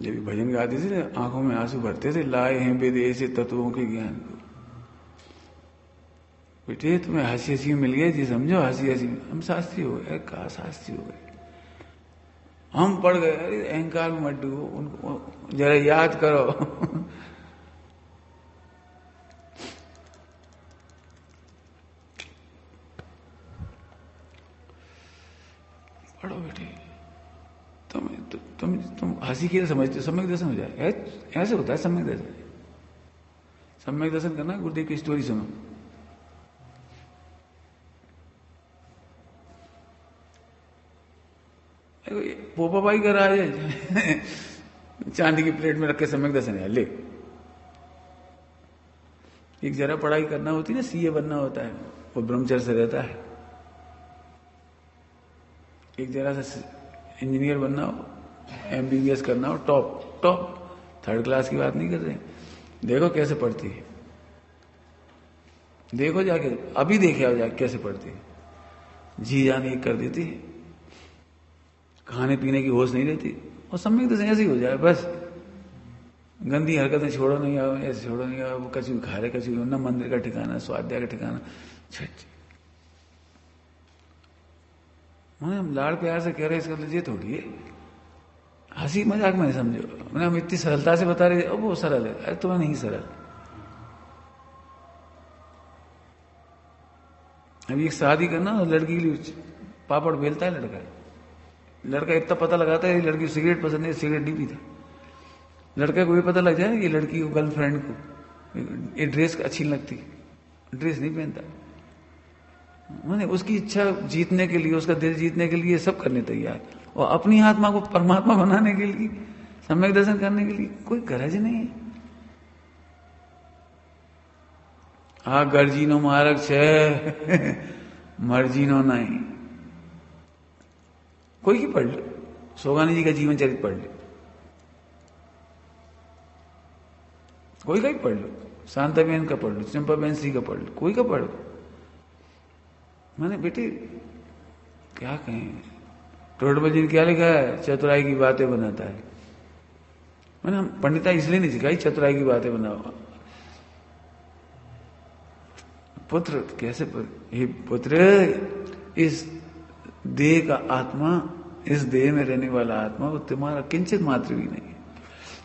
जब भजन गाते थे आंखों में आंसू भरते थे, लाए हैं वेद ऐसे तत्वों के ज्ञान को। बेटे तुम्हें हंसी हंसी मिल गई जी, समझो हंसी हंसी हम शास्त्री हो गए। कहा शास्त्री हो गए, हम पढ़ गए। अरे अहंकार में मत डूबो, उनको जरा याद करो। पढ़ो बेटे, तुम हंसी के समझते हो, सम्यक दर्शन हो जाए। ऐसे होता है सम्यक दर्शन। सम्यक दर्शन करना, गुरुदेव की स्टोरी सुनो। पोपा भाई का राज है, चांदी की प्लेट में रख के सम्यक दर्शन है, ले। एक जरा पढ़ाई करना होती है ना, सीए बनना होता है, वो ब्रह्मचर्य से रहता है। एक जरा सा इंजीनियर बनना हो, एमबीबीएस करना हो, टॉप 3rd क्लास की बात नहीं कर रहे। देखो कैसे पढ़ती है, देखो जाके, अभी देखे आओ जाके कैसे पढ़ती है। जी जान एक कर देती है, खाने पीने की होश नहीं रहती। और सम्यक दर्शन ऐसे ही हो जाए बस। गंदी हरकतें छोड़ो नहीं आओ, ऐसे छोड़ो नहीं आओ, वो कछु खा रहे कछु न मंदिर का ठिकाना, स्वाध्याय का ठिकाना। छठ हम लाड़ प्यार से कह रहे इसका लीजिए थोड़ी है, हंसी मजाक में समझो। मैंने हम इतनी सरलता से बता रहे, अब वो सरल है, अरे तुम्हें नहीं सरल। अभी एक शादी करना, लड़की के लिए पापड़ बेलता है लड़का, लड़का इतना पता लगाता है लड़की सिगरेट पसंद है, सिगरेट नहीं पीता। लड़का को ये पता लग जाए कि लड़की को, गर्लफ्रेंड को ये ड्रेस अच्छी लगती, ड्रेस नहीं पहनता। मैंने उसकी इच्छा जीतने के लिए, उसका दिल जीतने के लिए सब करने तैयार, और अपनी आत्मा को परमात्मा बनाने के लिए, सम्यक दर्शन करने के लिए कोई गरज नहीं है। आ गर्जीनो मार्ग छे मर्जीनो नहीं। कोई की पढ़ लो, सोगानी जी का जीवन चरित्र पढ़ लो, कोई का ही पढ़ लो, शांताबेन का पढ़ लो, चंपाबेन सिंह का पढ़ लो, कोई का पढ़ लो। मैंने बेटे क्या कहें, टोडरमल जी ने क्या लिखा है, चतुराई की बातें बनाता है। मैंने हम पंडिता इसलिए नहीं सिखाई चतुराई की बातें बनाओ। पुत्र कैसे हे पुत्र, इस देह का आत्मा, इस देह में रहने वाला आत्मा वो तुम्हारा किंचित मात्र भी नहीं है।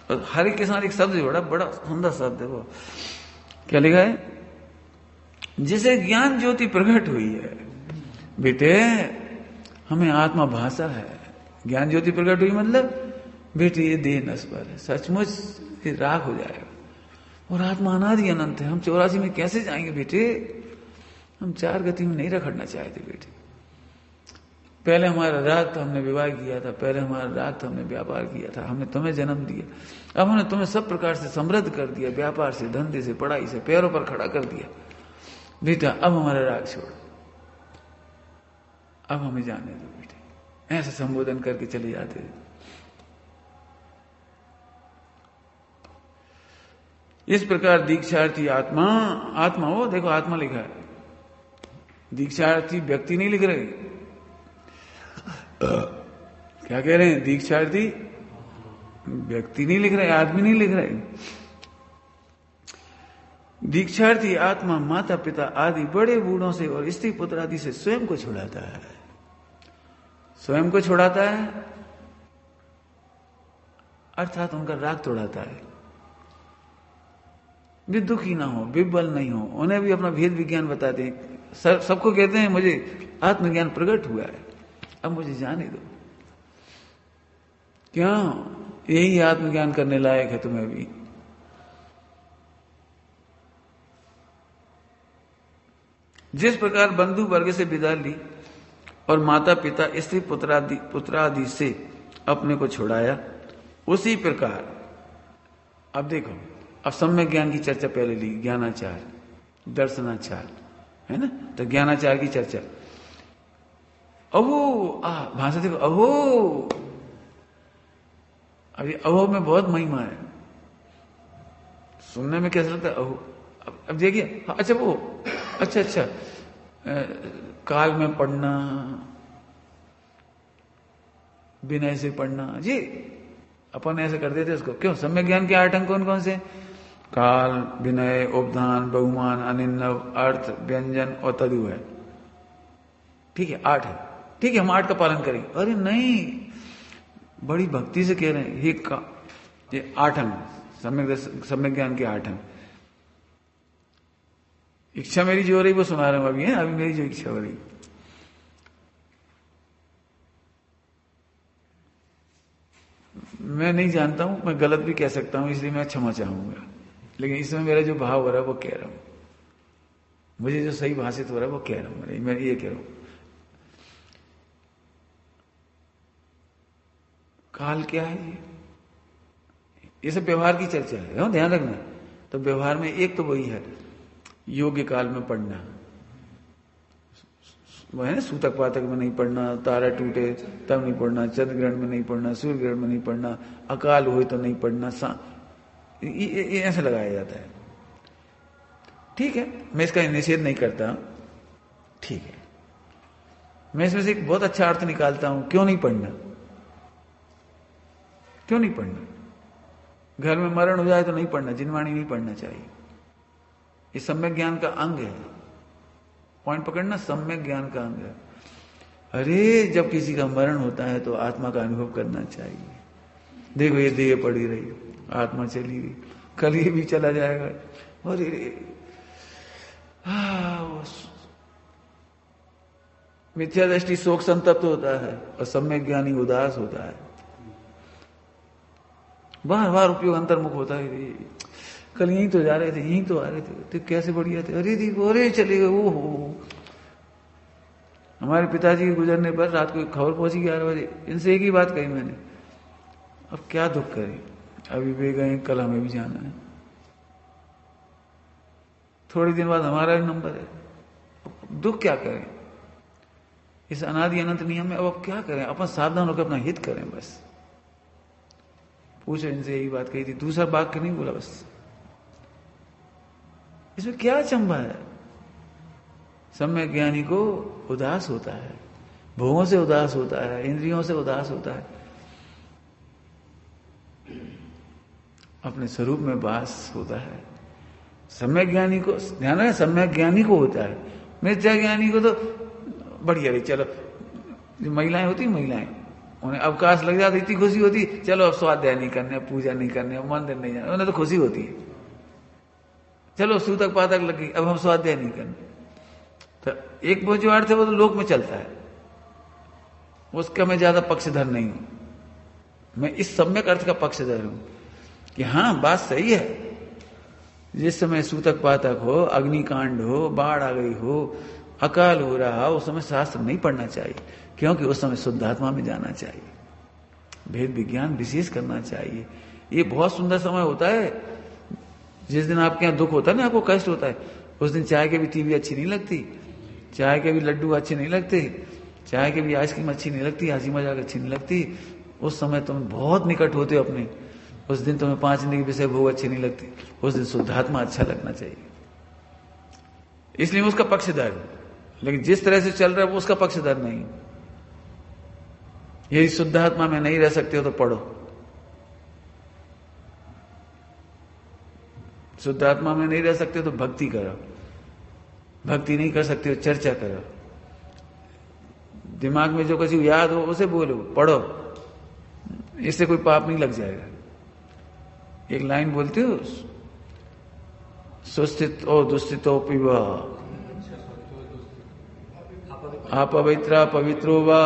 और हर एक के साथ एक शब्द बड़ा बड़ा सुंदर शब्द है, वो क्या लिखा है, जिसे ज्ञान ज्योति प्रकट हुई है। बेटे हमें आत्मा भाषा है, ज्ञान ज्योति प्रकट हुई मतलब बेटे ये देह नश्वर है, सचमुच ये राख हो जाएगा, और आत्मा अनादि अनंत है। हम 84 में कैसे जाएंगे बेटे, हम 4 गति में नहीं रखना चाहते बेटे। पहले हमारा राग था, हमने विवाह किया था, पहले हमारा राग था, हमने व्यापार किया था, हमने तुम्हें जन्म दिया, अब हमने तुम्हें सब प्रकार से समृद्ध कर दिया, व्यापार से, धंधे से, पढ़ाई से, पैरों पर खड़ा कर दिया। बेटा अब हमारा राग छोड़, अब हमें जाने दो बेटे। ऐसे संबोधन करके चले जाते थे। इस प्रकार दीक्षार्थी आत्मा, आत्मा वो देखो आत्मा लिखा है, दीक्षार्थी व्यक्ति नहीं लिख रहे। क्या कह रहे हैं, दीक्षार्थी व्यक्ति नहीं लिख रहे, आदमी नहीं लिख रहे। दीक्षार्थी आत्मा माता पिता आदि बड़े बूढ़ों से और स्त्री पुत्र आदि से स्वयं को छुड़ाता है, स्वयं को छुड़ाता है, अर्थात उनका राग तोड़ाता है। वे दुखी ना हो, विब्बल नहीं हो, उन्हें भी अपना भेद विज्ञान बताते हैं। सबको कहते हैं मुझे आत्मज्ञान प्रकट हुआ है, अब मुझे जाने दो। क्यों, यही आत्मज्ञान करने लायक है तुम्हें भी। जिस प्रकार बंधु वर्ग से विदा ली और माता पिता स्त्री पुत्रादि से अपने को छुड़ाया, उसी प्रकार अब देखो, अब सम्यक ज्ञान की चर्चा पहले ली, ज्ञानाचार, दर्शनाचार, है ना, तो ज्ञानाचार की चर्चा। अहो भाषा देखो, अहो, अभी अहो में बहुत महिमा है, सुनने में कैसा लगता है अहो। अब देखिए, अच्छा वो, अच्छा काल में पढ़ना, विनय से पढ़ना, जी अपन ऐसे कर देते उसको। क्यों, सम्यक ज्ञान के 8 अंग कौन कौन से, काल, विनय, उपधान, बहुमान, अनिन्नव, अर्थ, व्यंजन और तदु है। ठीक है, 8 है, ठीक है, हम 8 का पालन करेंगे। अरे नहीं, बड़ी भक्ति से कह रहे हैं, ये 8 अंग, सम्यक ज्ञान के 8 अंग। इच्छा मेरी जो हो रही वो सुना रहा हूं अभी, है अभी मेरी जो इच्छा हो रही। मैं नहीं जानता हूं, मैं गलत भी कह सकता हूं, इसलिए मैं क्षमा चाहूंगा, लेकिन इसमें मेरा जो भाव हो रहा है वो कह रहा हूं, मुझे जो सही भाषित हो रहा है वो कह रहा हूं, मैं ये कह रहा हूं। काल क्या है, ये सब व्यवहार की चर्चा है, ध्यान रखना। तो व्यवहार में एक तो वही है, योग्य काल में पढ़ना, वो है ना, सूतक पातक में नहीं पढ़ना, तारा टूटे तब नहीं पढ़ना, चंद्र ग्रहण में नहीं पढ़ना, सूर्य ग्रहण में नहीं पढ़ना, अकाल हो तो नहीं पढ़ना, ये ऐसे लगाया जाता है। ठीक है, मैं इसका निषेध नहीं करता, ठीक है, मैं इसमें से एक बहुत अच्छा अर्थ निकालता हूं, क्यों नहीं पढ़ना, क्यों नहीं पढ़ना। घर में मरण हो जाए तो नहीं पढ़ना, जिनवाणी नहीं पढ़ना चाहिए। ये सम्यक ज्ञान का अंग है। पॉइंट पकड़ना, सम्यक ज्ञान का अंग है। अरे जब किसी का मरण होता है तो आत्मा का अनुभव करना चाहिए। देखो ये देह पड़ी रही, आत्मा चली गई, कल ये भी चला जाएगा। अरे मिथ्या दृष्टि शोक संतप्त होता है और सम्यक ज्ञानी उदास होता है। बार बार उपयोग अंतर्मुख होता है। कल यहीं तो जा रहे थे, यहीं तो आ रहे थे, तो कैसे बढ़िया थे, अरे देखो, अरे चले गए। वो हो हमारे पिताजी के गुजरने पर रात को खबर पहुंची 11 बजे। इनसे एक ही बात कही मैंने, अब क्या दुख करें, अभी वे गए, कल हमें भी जाना है। थोड़ी दिन बाद हमारा भी नंबर है। दुख क्या करें इस अनादि अनंत नियम में। अब क्या करें, अपन सावधान होकर अपना हित करें बस। पूछो इनसे, यही बात कही थी, दूसरा वाक्य नहीं बोला बस। इसमें क्या चंबा है। सम्यक ज्ञानी को उदास होता है, भोगों से उदास होता है, इंद्रियों से उदास होता है, अपने स्वरूप में वास होता है। सम्यक ज्ञानी को ध्यान है, सम्यक ज्ञानी को होता है। मिथ्या ज्ञानी को तो बढ़िया रही, चलो जो महिलाएं होती, महिलाएं उन्हें अवकाश लग जाता, इतनी खुशी होती, चलो अब स्वाध्याय नहीं करने, पूजा नहीं करने, मंदिर नहीं जाने, उन्हें तो खुशी होती है। चलो सूतक पातक लगी, अब हम स्वाध्याय नहीं करने। तो एक वो जो अर्थ है वो तो लोक में चलता है, उसका मैं ज्यादा पक्षधर नहीं हूं। मैं इस सम्यक अर्थ का पक्षधर हूं कि हाँ बात सही है। जिस समय सूतक पातक हो, अग्निकांड हो, बाढ़ आ गई हो, अकाल हो रहा हो, उस समय शास्त्र नहीं पढ़ना चाहिए, क्योंकि उस समय शुद्धात्मा में जाना चाहिए, भेद विज्ञान विशेष करना चाहिए। ये बहुत सुंदर समय होता है। जिस दिन आपके यहाँ दुख होता है ना, आपको कष्ट होता है, उस दिन चाय के भी टीवी अच्छी नहीं लगती, चाय के भी लड्डू अच्छे नहीं लगते, चाय के भी आइसक्रीम अच्छी नहीं लगती, हंसी मजाक अच्छी नहीं लगती। उस समय तुम बहुत निकट होते हो अपने, उस दिन तुम्हें 5 इंद्रिय के विषय भोग अच्छी नहीं लगती, उस दिन शुद्धात्मा अच्छा लगना चाहिए। इसलिए उसका पक्षधर, लेकिन जिस तरह से चल रहा है वो उसका पक्षधर नहीं। यदि शुद्धात्मा में नहीं रह सकते हो तो पढ़ो, शुद्धात्मा में नहीं रह सकते हो तो भक्ति करो, भक्ति नहीं कर सकते हो चर्चा करो, दिमाग में जो कुछ याद हो उसे बोलो, पढ़ो, इससे कोई पाप नहीं लग जाएगा। एक लाइन बोलते हो, सुस्थित और दुस्थितो पिवा अपवित्रा पवित्रो वा।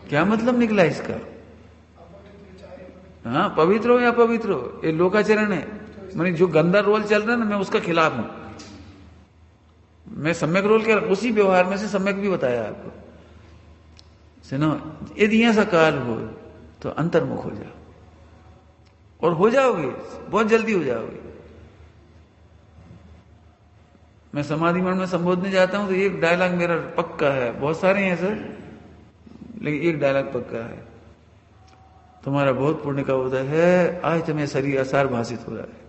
क्या मतलब निकला इसका? हाँ, पवित्र हो या पवित्र हो, ये लोकाचरण है। मैंने जो गंदा रोल चल रहा है ना, मैं उसका खिलाफ हूं। मैं सम्यक रोल के उसी व्यवहार में से सम्यक भी बताया आपको। सुनो, यदि ऐसा काल हो तो अंतर्मुख हो जाओ, और हो जाओगे, बहुत जल्दी हो जाओगे। मैं समाधि मंडल में संबोधने जाता हूं तो एक डायलॉग मेरा पक्का है, बहुत सारे हैं सर, लेकिन एक डायलॉग पक्का है, तुम्हारा बहुत पुण्य का उदय है, आज तुम्हें शरीर असार भाषित हो रहा है।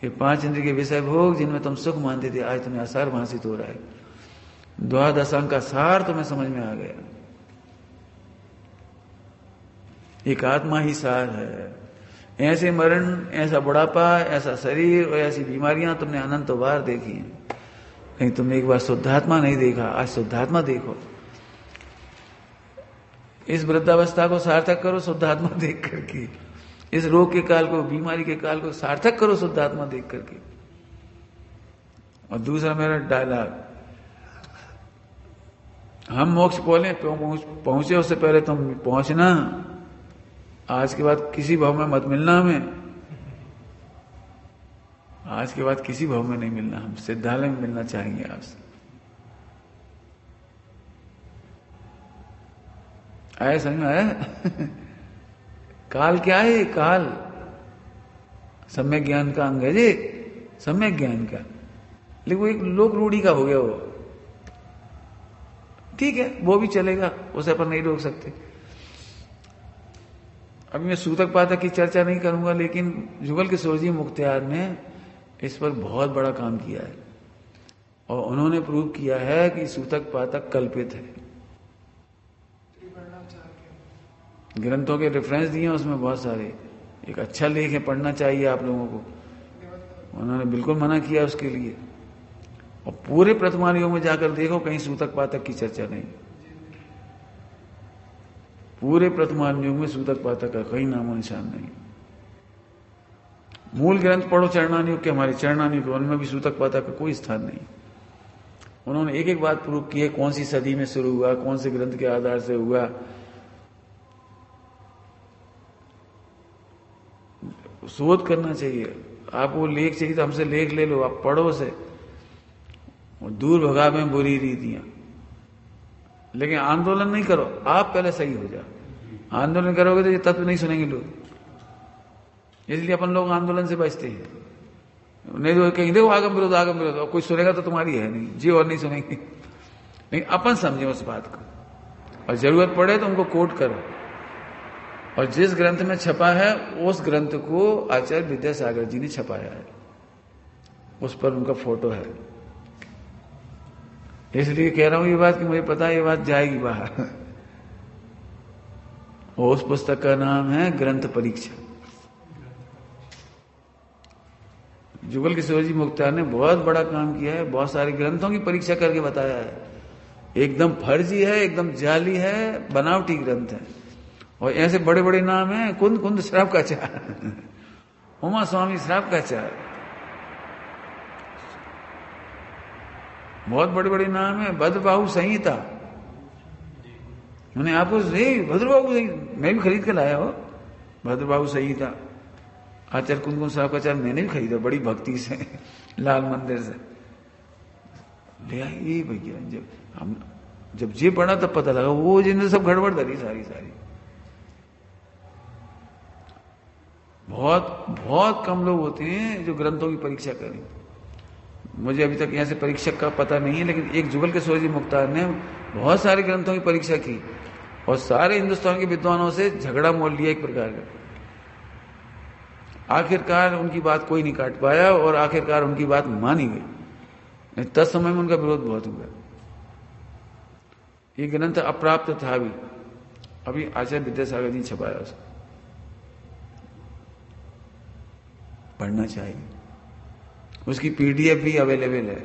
ये 5 इंद्रिय के विषय भोग जिनमें तुम सुख मानते थे, आज तुम्हें असार भाषित हो रहा है। द्वादशांग का सार तुम्हें समझ में आ गया। एक आत्मा ही सार है। ऐसे मरण, ऐसा बुढ़ापा, ऐसा शरीर और ऐसी बीमारियां तुमने अनंत बार देखी हैं, कहीं तुमने एक बार शुद्धात्मा नहीं देखा। आज शुद्धात्मा देखो, इस वृद्धावस्था को सार्थक करो शुद्धात्मा देख करके, इस रोग के काल को, बीमारी के काल को सार्थक करो शुद्धात्मा देख करके। और दूसरा मेरा डायलॉग, हम मोक्ष पहुंचे उससे पहले तुम पहुंचना, आज के बाद किसी भाव में मत मिलना हमें, आज के बाद किसी भाव में नहीं मिलना, हम सिद्धालय में मिलना चाहेंगे आपसे। आया समझ में आया? काल क्या है? काल सम्यक ज्ञान का अंग है जी, सम्यक ज्ञान का, लेकिन वो एक लोक रूढ़ी का हो गया वो। ठीक है, वो भी चलेगा, उसे अपन नहीं रोक सकते। अभी मैं सूतक पातक की चर्चा नहीं करूंगा, लेकिन जुगल किशोर जी मुख्तियार ने इस पर बहुत बड़ा काम किया है, और उन्होंने प्रूव किया है कि सूतक पातक कल्पित है। ग्रंथों के रेफरेंस दिए हैं उसमें बहुत सारे, एक अच्छा लेख है, पढ़ना चाहिए आप लोगों को। उन्होंने बिल्कुल मना किया उसके लिए। और पूरे प्रथमान युग में जाकर देखो, कहीं सूतक पातक की चर्चा नहीं। पूरे प्रथमान युग में सूतक पातक का कहीं नामो निशान नहीं। मूल ग्रंथ पढ़ो चरणान युग के, हमारे चरणान युग, उनमें भी सूतक पातक का कोई स्थान नहीं। उन्होंने एक एक बात प्रूव की है, कौन सी सदी में शुरू हुआ, कौन से ग्रंथ के आधार से हुआ। शोध करना चाहिए। आपको लेख चाहिए तो हमसे लेख ले लो, आप पढ़ो से। दूर भगा में बुरी रीतियां, लेकिन आंदोलन नहीं करो। आप पहले सही हो जाओ। आंदोलन करोगे तो ये तत्व नहीं सुनेंगे लोग, इसलिए अपन लोग आंदोलन से बचते हैं। नहीं तो कहीं देखो आगम विरोध, आगम विरोध, कोई सुनेगा तो तुम्हारी है नहीं जी, और नहीं सुनेंगे। लेकिन अपन समझे उस बात को, और जरूरत पड़े तो उनको कोट करो। और जिस ग्रंथ में छपा है उस ग्रंथ को आचार्य विद्यासागर जी ने छपाया है, उस पर उनका फोटो है। इसलिए कह रहा हूं ये बात कि मुझे पता है ये बात जाएगी बाहर। और उस पुस्तक का नाम है ग्रंथ परीक्षा। जुगल किशोर जी मुख्तार ने बहुत बड़ा काम किया है, बहुत सारे ग्रंथों की परीक्षा करके बताया है। एकदम फर्जी है, एकदम जाली है, बनावटी ग्रंथ है। और ऐसे बड़े बड़े नाम हैं, कुंद कुंद श्राप का चार, उमा स्वामी श्राप का चार, बहुत बड़े बड़े नाम है। भद्रबाहु संहिता, मैंने आपको भद्रबाहु संहिता मैं भी खरीद के लाया हो। भद्रबाहु संहिता आचार्य कुंद कुंद श्राप का चार मैंने भी खरीदा, बड़ी भक्ति से लाल मंदिर से ले आई भैया। जब ये पढ़ा तब पता लगा वो जिन्हें सब गड़बड़ धरी सारी। बहुत बहुत कम लोग होते हैं जो ग्रंथों की परीक्षा करें। मुझे अभी तक यहां से परीक्षक का पता नहीं है, लेकिन एक जुगल किशोर जी मुख्तार ने बहुत सारे ग्रंथों की परीक्षा की और सारे हिंदुस्तान के विद्वानों से झगड़ा मोल लिया एक प्रकार का। आखिरकार उनकी बात कोई नहीं काट पाया और आखिरकार उनकी बात मानी गई। तब समय में उनका विरोध बहुत हुआ। ये ग्रंथ अप्राप्त था अभी आचार्य विद्यासागर जी छपाया उसको, पढ़ना चाहिए। उसकी पीडीएफ भी अवेलेबल है।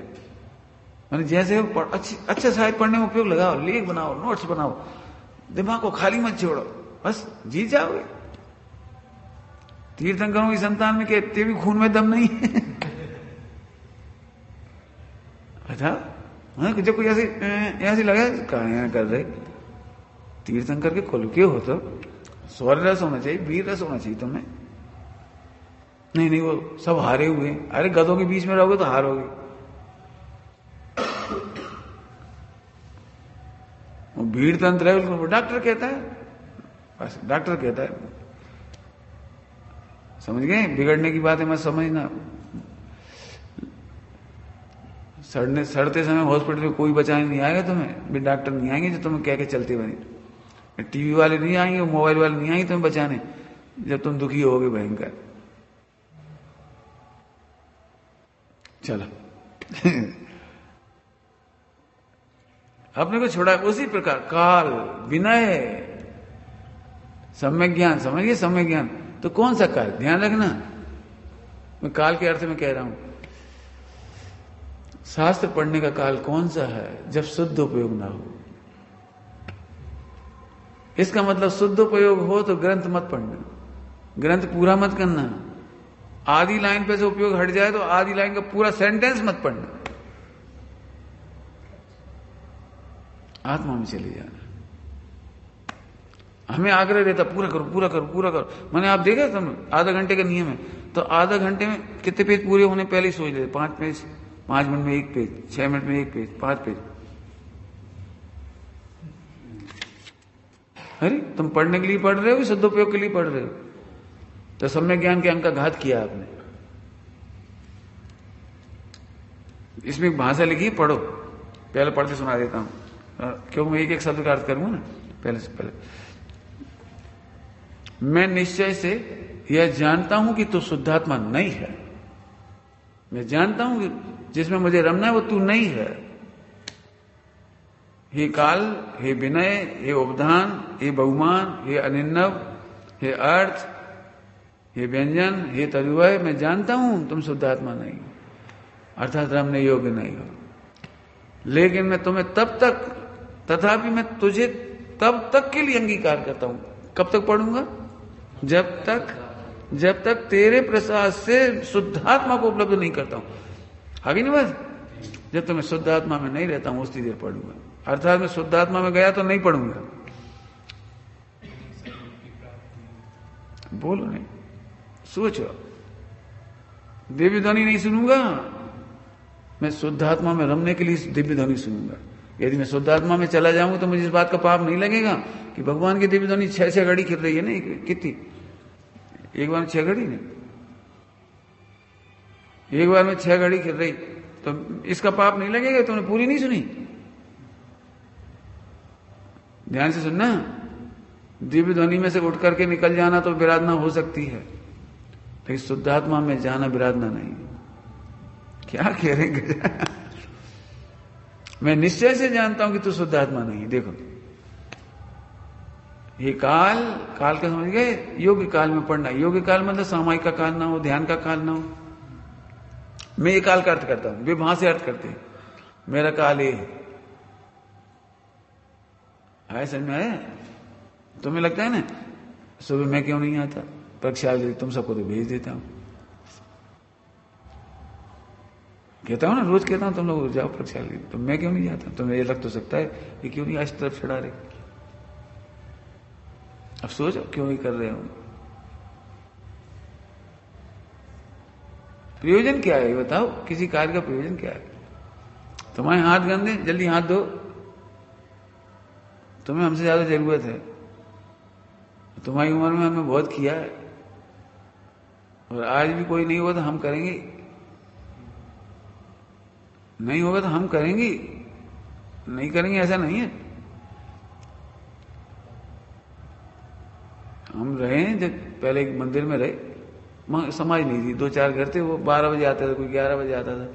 मैंने जैसे अच्छा साहित्य पढ़ने में उपयोग लगाओ, लेख बनाओ, नोट्स बनाओ, दिमाग को खाली मत छोड़ो, बस जीत जाओगे। तीर्थंकरों की संतान में कहते भी खून में दम नहीं है। अच्छा जब कोई ऐसे लगा कहा कर रहे, तीर्थंकर के कुल के हो तो स्वर्ग रस होना चाहिए, वीर रस होना चाहिए तुम्हें। नहीं वो सब हारे हुए। अरे गधों के बीच में रहोगे तो हारोगे। वो भीड़ तंत्र है, उसको डॉक्टर कहता है, बस डॉक्टर कहता है। समझ गए? बिगड़ने की बात है मत समझना। सड़ते समय हॉस्पिटल में कोई बचाने नहीं आएगा तुम्हें, भी डॉक्टर नहीं आएंगे जो तुम्हें कह के चलते बने। टीवी वाले नहीं आएंगे, मोबाइल वाले नहीं आएंगे तुम्हें बचाने जब तुम दुखी होगे भयंकर। चलो अपने को छोड़ा। उसी प्रकार काल, विनय, सम्यक ज्ञान, समझिए सम्यक ज्ञान तो कौन सा काल, ध्यान रखना। मैं काल के अर्थ में कह रहा हूं, शास्त्र पढ़ने का काल कौन सा है? जब शुद्ध उपयोग ना हो। इसका मतलब शुद्ध उपयोग हो तो ग्रंथ मत पढ़ना, ग्रंथ पूरा मत करना। आधी लाइन पे से उपयोग हट जाए तो आधी लाइन का पूरा सेंटेंस मत पढ़ना, आत्मा में चले जाना। हमें आग्रह रहता पूरा करो पूरा करो पूरा करो। मैंने आप देखा तुम आधा घंटे का नियम है तो आधा घंटे में कितने पेज पूरे होने पहले ही सोच लेते। 5 पेज, 5 मिनट में 1 पेज, 6 मिनट में 1 पेज, 5 पेज। अरे तुम पढ़ने के लिए पढ़ रहे हो, सदुपयोग के लिए पढ़ रहे हो? तो सम्यक ज्ञान के अंक का घात किया आपने। इसमें भाषा लिखी, पढ़ो। पहले पढ़ के सुना देता हूं, क्योंकि मैं एक एक शब्द का अर्थ करूंगा ना। पहले से पहले मैं निश्चय से यह जानता हूं कि तू शुद्धात्मा नहीं है। मैं जानता हूं कि जिसमें मुझे रमना है वो तू नहीं है। हे काल, हे विनय, हे उपधान, हे बहुमान, हे अनिन्नव, हे अर्थ, हे व्यंजन, हे तरुवय, मैं जानता हूं तुम शुद्धात्मा नहीं हो, अर्थात रमने योग्य नहीं हो, लेकिन मैं तुम्हें तब तक, तथापि मैं तुझे तब तक के लिए अंगीकार करता हूं। कब तक पढ़ूंगा? जब तक तेरे प्रसाद से शुद्धात्मा को उपलब्ध नहीं करता हूं। आगे नहीं बस, जब तक मैं शुद्धात्मा में नहीं रहता हूं उतनी देर पढ़ूंगा, अर्थात मैं शुद्धात्मा में गया तो नहीं पढ़ूंगा। बोलो नहीं, सोचो, दिव्य ध्वनि नहीं सुनूंगा, मैं शुद्धात्मा में रमने के लिए दिव्य ध्वनि सुनूंगा। यदि मैं शुद्धात्मा में चला जाऊंगा तो मुझे इस बात का पाप नहीं लगेगा कि भगवान की दिव्य ध्वनि 6 घड़ी खिल रही है। नहीं, कितनी? एक बार में 6 घड़ी नहीं, एक बार में 6 घड़ी खिल रही, तो इसका पाप नहीं लगेगा? तुमने पूरी नहीं सुनी? ध्यान से सुनना, दिव्य ध्वनि में से उठ करके निकल जाना तो विराधना हो सकती है, लेकिन शुद्धात्मा में जाना विराधना नहीं। क्या कह रहे? मैं निश्चय से जानता हूं कि तू शुद्धात्मा नहीं। देखो, ये काल का समझ गए? योग्य काल में पढ़ना। योग्य काल मतलब सामायिक का काल ना हो, ध्यान का काल ना हो। मैं ये काल का अर्थ करता हूं, वे वहां से अर्थ करते हैं। मेरा काल ये है, समझ में आया? तुम्हें लगता है ना सुबह मैं क्यों नहीं आता प्रक्षाल, तुम सबको तो भेज देता हूं, कहता हूं ना, रोज कहता हूं तुम लोग जाओ प्रक्षाल, तो मैं क्यों नहीं जाता? तुम्हें ये लग तो सकता है कि क्यों नहीं आज तरफ चढ़ा रहे। अब सोचो क्यों नहीं कर रहे हो? प्रयोजन क्या है ये बताओ? किसी कार्य का प्रयोजन क्या है? तुम्हारे हाथ गंदे, जल्दी हाथ धो, तुम्हें हमसे ज्यादा जरूरत है। तुम्हारी उम्र में हमने बहुत किया है, और आज भी कोई नहीं होगा तो हम करेंगे, नहीं होगा तो हम करेंगे, नहीं करेंगे ऐसा नहीं है। हम रहे, जब पहले एक मंदिर में रहे, वहां समाज नहीं थी, 2-4 घर थे, वो 12 बजे आता था, कोई 11 बजे आता था,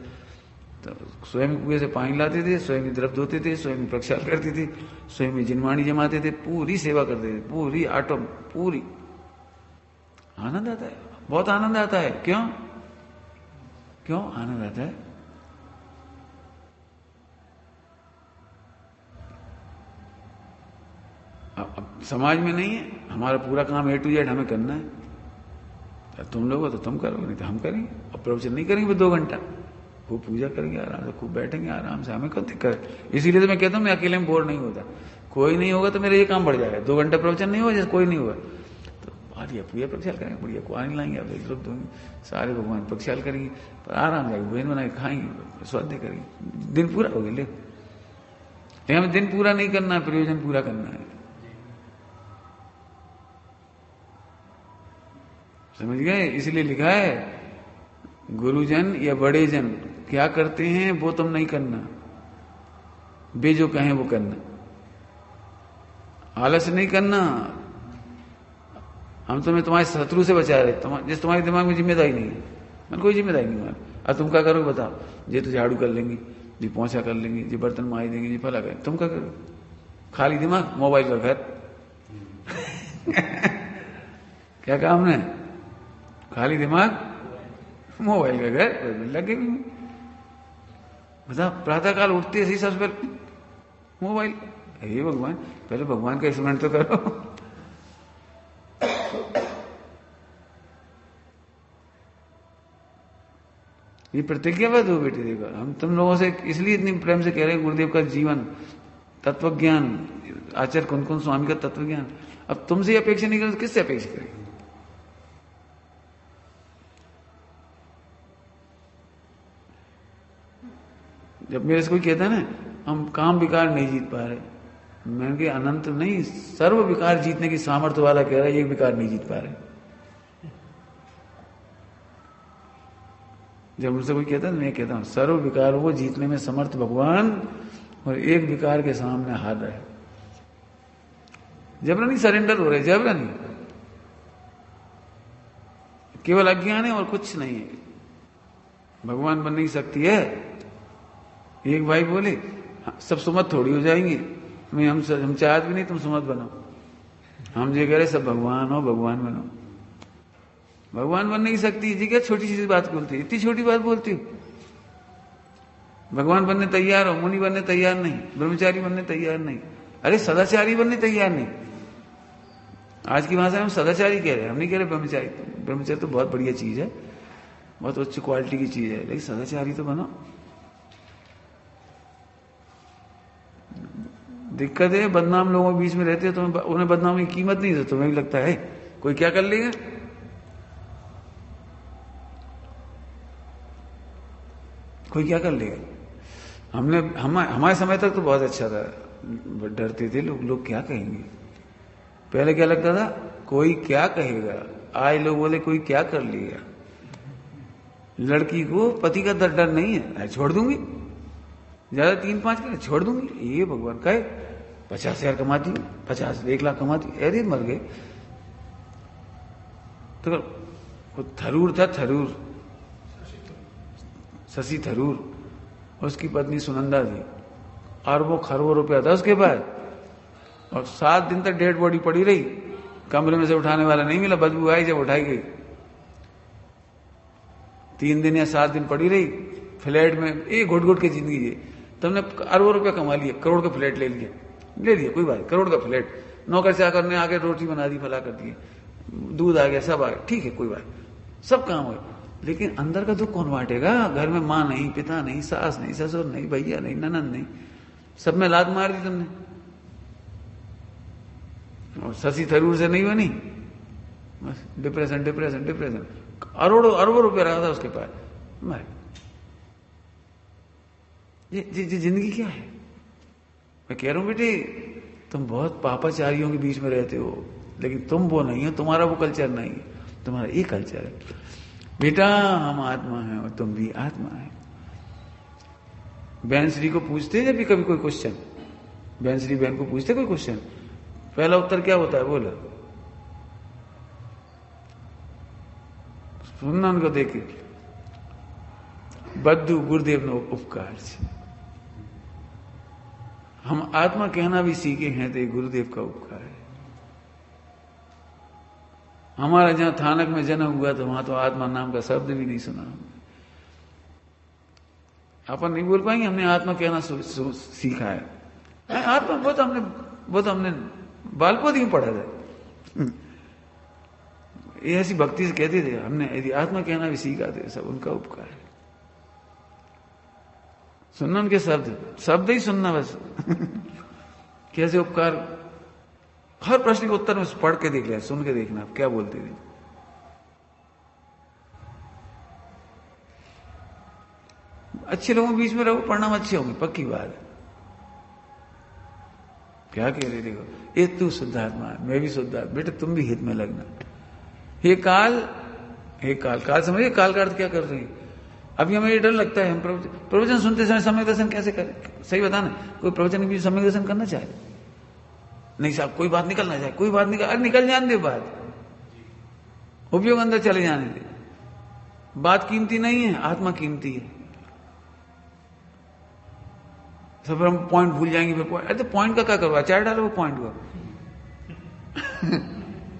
तो स्वयं कुएं से पानी लाते थे, स्वयं द्रव्य धोते थे, स्वयं प्रक्षाल करते थे, स्वयं जिनवाणी जमाते थे, पूरी सेवा करते थे, पूरी आटम, पूरी। आनंद आता है, बहुत आनंद आता है। क्यों क्यों आनंद आता है? अब समाज में नहीं है, हमारा पूरा काम A to Z हमें करना है। तुम लोग हो तो तुम करोगे, नहीं तो हम करेंगे। और प्रवचन नहीं करेंगे 2 घंटा, खूब पूजा करेंगे आराम से, खूब बैठेंगे आराम से, हमें क्यों दिक्कत है? इसीलिए तो मैं कहता हूँ मैं अकेले में बोर नहीं होता। कोई नहीं होगा तो मेरा ये काम बढ़ जाएगा। 2 घंटा प्रवचन नहीं होगा, जैसे कोई नहीं होगा तो बढ़िया पूजा प्रक्षाल करेंगे, बढ़िया पानी लाएंगे, आप द्रव्य दोगे, सारे भगवान प्रक्षाल करेंगे, पर आराम जाएगी, भोजन बनाए खाएंगे, स्वाध्याय करेंगे, दिन पूरा हो गया। लेकिन हमें दिन पूरा नहीं करना है, प्रयोजन पूरा करना है। समझ गए? इसलिए लिखा है गुरुजन या बड़े जन क्या करते हैं वो तुम नहीं करना, वे जो कहें वो करना। आलस नहीं करना। हम तुम्हारे शत्रु से बचा रहे, जिस तुम्हारे दिमाग में जिम्मेदारी नहीं है, मैंने कोई जिम्मेदारी नहीं है। अब तुम क्या करोगे बताओ? ये तो झाड़ू कर लेंगी जी, पोंछा कर लेंगी जी, बर्तन माज देंगे जी, फला करें। तुम क्या करोगे? खाली दिमाग, मोबाइल का घर। क्या काम है? खाली दिमाग, मोबाइल का घर, लगे भी बताओ। प्रातःकाल उठते ऐसी सबसे पहले मोबाइल। हे भगवान, पहले भगवान का स्मरण तो करो। ये प्रतिज्ञाबद्ध हो बेटे। देखो, हम तुम लोगों से इसलिए इतनी प्रेम से कह रहे हैं, गुरुदेव का जीवन, तत्वज्ञान, आचार्य कुन स्वामी का तत्वज्ञान। अब तुमसे अपेक्षा नहीं करें तो किससे अपेक्षा करें? जब मेरे से कोई कहता है ना हम काम विकार नहीं जीत पा रहे, मैंने कहा अनंत नहीं, सर्व विकार जीतने की सामर्थ्य वाला कह रहा है, एक विकार नहीं जीत पा रहे। जब मुझसे कोई कहता है मैं कहता हूं सर्व विकार वो जीतने में समर्थ भगवान, और एक विकार के सामने हार रहे। जबरन नहीं सरेंडर हो रहे, जबरन नहीं, केवल अज्ञान है और कुछ नहीं है। भगवान बन नहीं सकती है। एक भाई बोले सब सुमत थोड़ी हो जाएंगे, हम चाहते भी नहीं तुम सुमत बनो, हम ये कह रहे सब भगवान हो, भगवान बनो। भगवान बनने की शक्ति जी क्या छोटी सी बात बोलती है, इतनी छोटी बात बोलती हो। भगवान बनने तैयार हो, मुनि बनने तैयार नहीं, ब्रह्मचारी बनने तैयार नहीं, अरे सदाचारी बनने तैयार नहीं। आज की भाषा में हम सदाचारी कह रहे हैं, हम नहीं कह रहे ब्रह्मचारी। ब्रह्मचारी तो बहुत बढ़िया चीज है, बहुत अच्छी क्वालिटी की चीज है, लेकिन सदाचारी तो बनो। दिक्कत है बदनाम लोगों के बीच में रहते हैं, तो उन्हें बदनाम की कीमत नहीं है, तुम्हें भी लगता है कोई क्या कर लेगा। कोई क्या कर लेगा। हमारे समय तक तो बहुत अच्छा था, डरते थे लोग क्या कहेंगे। पहले क्या लगता था, कोई क्या कहेगा। आज लोग बोले कोई क्या कर लेगा। लड़की को पति का डर नहीं है, छोड़ दूंगी, ज्यादा 3-5 करे छोड़ दूंगी। ये भगवान का 50,000 कमाती हूँ, 1 लाख कमाती हूँ, अरे मर गए। तो थरूर था, थरूर शशि थरूर, उसकी पत्नी सुनंदा थी, अरबों खरबों रुपया था उसके पास, और 7 दिन तक डेड बॉडी पड़ी रही, कमरे में से उठाने वाला नहीं मिला, बदबू आई जब उठाई गई। 3 दिन या 7 दिन पड़ी रही फ्लैट में, एक घुट घुट की जिंदगी है। तुमने अरबों रुपया कमा लिए, करोड़ का फ्लैट ले लिया, कोई बात, करोड़ का फ्लैट, नौकर चाकर ने आके रोटी बना दी, फला कर दिए, दूध आ गया, सब आ गया, ठीक है कोई बात, सब काम हो। लेकिन अंदर का दुख कौन बांटेगा। घर में माँ नहीं, पिता नहीं, सास नहीं, ससुर नहीं, भैया नहीं, ननद नहीं, सब में लात मार दी तुमने। और शशि थरूर से नहीं बनी, बस डिप्रेशन डिप्रेशन डिप्रेशन। अरबों रुपया रहा था उसके पास, मर। ये जिंदगी क्या है। मैं कह रहा हूं बेटे, तुम बहुत पापाचारियों के बीच में रहते हो, लेकिन तुम वो नहीं हो, तुम्हारा वो कल्चर नहीं है, तुम्हारा ये कल्चर है। बेटा हम आत्मा हैं और तुम भी आत्मा है। बहन श्री को पूछते हैं जब भी कभी कोई क्वेश्चन, बहन श्री बहन को पूछते कोई क्वेश्चन, पहला उत्तर क्या होता है, बोलो। सुनना उनको देखे, बद्दू गुरुदेव ने उपकार से हम आत्मा कहना भी सीखे हैं, तो गुरुदेव का उपकार है। हमारा जहां थानक में जन्म हुआ तो वहां तो आत्मा नाम का शब्द भी नहीं सुना। अपन नहीं बोल पाएंगे, हमने आत्मा कहना सीखा है। आत्मा बहुत हमने बालपन ही पढ़ा था, ये ऐसी भक्ति से कहते थे। हमने यदि आत्मा कहना भी सीखा थे, सब उनका उपकार है। सुनना उनके शब्द ही सुनना बस। कैसे उपकार। हर प्रश्न का उत्तर में पढ़ के देख लिया, सुन के देखना आप क्या बोलते थे। अच्छे लोगों के बीच में रहो, परिणाम अच्छे होंगे, पक्की बात है। क्या कह रहे देखो, ये तू शुद्धात्मा है, मैं भी शुद्धात्मा, बेटे तुम भी हित में लगना। हे काल समझिए, काल का अर्थ क्या कर रही है। अभी हमें ये डर लगता है, हम प्रवचन सुनते समय सम्यक दर्शन कैसे करें। सही बताना, कोई प्रवचन के बीच सम्यक दर्शन करना चाहे नहीं साहब, कोई बात निकलना चाहे, कोई बात निकल जाने दे, बात उपयोग अंदर चले जाने दे। बात कीमती नहीं है, आत्मा कीमती है। सब हम पॉइंट भूल जाएंगे, फिर पॉइंट, अरे पॉइंट का क्या करो, अचार डालो वो पॉइंट को।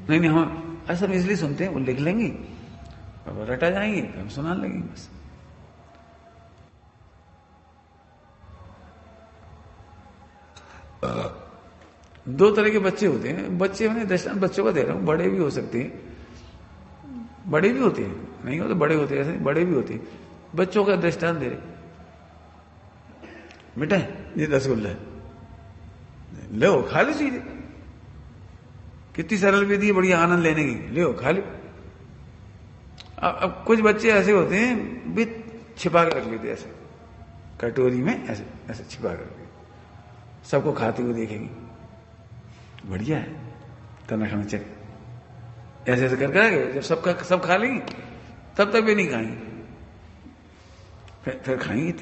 नहीं हम ऐसा इसलिए सुनते हैं, वो लिख लेंगे, रटा जाएंगे, हम सुनाने लगेंगे बस। दो तरह के बच्चे होते हैं, बच्चे मैंने दृष्टांत बच्चों का दे रहा हूं, बड़े भी हो सकते हैं, बड़े भी होते हैं, नहीं हो तो बड़े होते हैं, ऐसे बड़े भी होते हैं। बच्चों का दृष्टांत दे रहे, बेटा ये रसगुल्ला है, लो खा लो चीजें, कितनी सरल विधि है बढ़िया आनंद लेने की, लो खा लो। अब कुछ बच्चे ऐसे होते हैं भी छिपा के रख लेते, ऐसे कटोरी में ऐसे ऐसे छिपा कर रख, सबको खाते हुए देखेंगे, बढ़िया है, तना खाना चाहिए, ऐसे ऐसे करके जब सब खा लेंगे तब तक भी नहीं खाएंगे, फिर खाएंगे,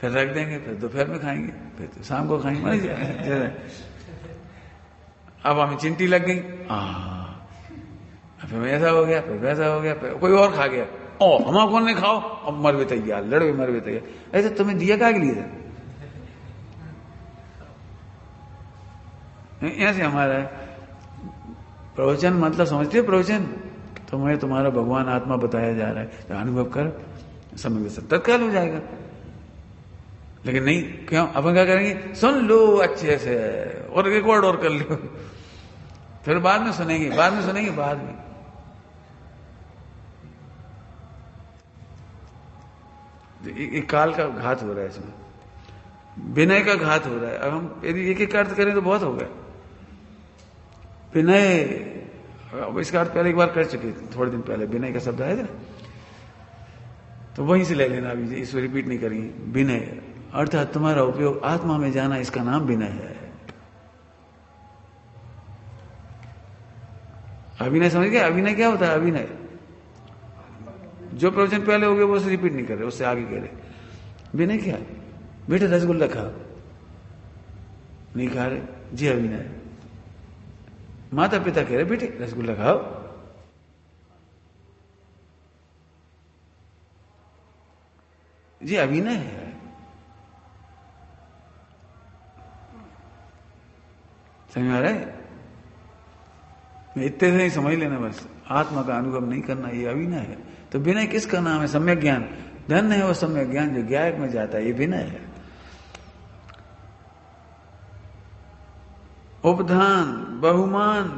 फिर रख देंगे, फिर दोपहर में खाएंगे, फिर तो शाम को खाएंगे। अब हमें चिंटी लग गई, फिर ऐसा हो गया, फिर वैसा हो गया, फिर कोई और खा गया, हमारा कौन ने खाओ, अब मर भी तैयार, लड़ भी मर भी तैयार। ऐसे तुम्हें दिया क्या के लिए था, ऐसे हमारा प्रवचन मतलब समझते हो, प्रवचन तुम्हें तुम्हारा भगवान आत्मा बताया जा रहा है, तो अनुभव कर, समझ सब तत्काल हो जाएगा। लेकिन नहीं, क्यों? अपन क्या करेंगे? सुन लो अच्छे से और रिकॉर्ड और कर लो, फिर बाद में सुनेंगे, बाद में। एक काल का घात हो रहा है इसमें, विनय का घात हो रहा है। अब हम यदि एक अर्थ करें तो बहुत हो गया। विनय, अब इसका अर्थ पहले एक बार कर चुके थे, थोड़े दिन पहले विनय का शब्द आया था, तो वहीं से ले लेना, अभी इसको रिपीट नहीं करेंगे। विनय अर्थात तुम्हारा उपयोग आत्मा में जाना, इसका नाम विनय है। अभिनय समझ गए? अभिनय क्या होता है? अभिनय जो प्रवचन पहले हो गए वो रिपीट नहीं कर रहे, उससे आगे कह रहे। विनय क्या है? बेटे रसगुल्ला खाओ, नहीं खा रहे जी, अभिनय। माता पिता कह रहे बेटे रसगुल्ला खाओ, जी अभिनय है। समझ में आ रहा है? इतने से ही समझ लेना बस, आत्मा का अनुभव नहीं करना ये अभिनय है। तो विनय किसका नाम है? सम्यक ज्ञान। धन्य है वो सम्यक ज्ञान जो ज्ञायक में जाता है, ये विनय है। उपधान, बहुमान,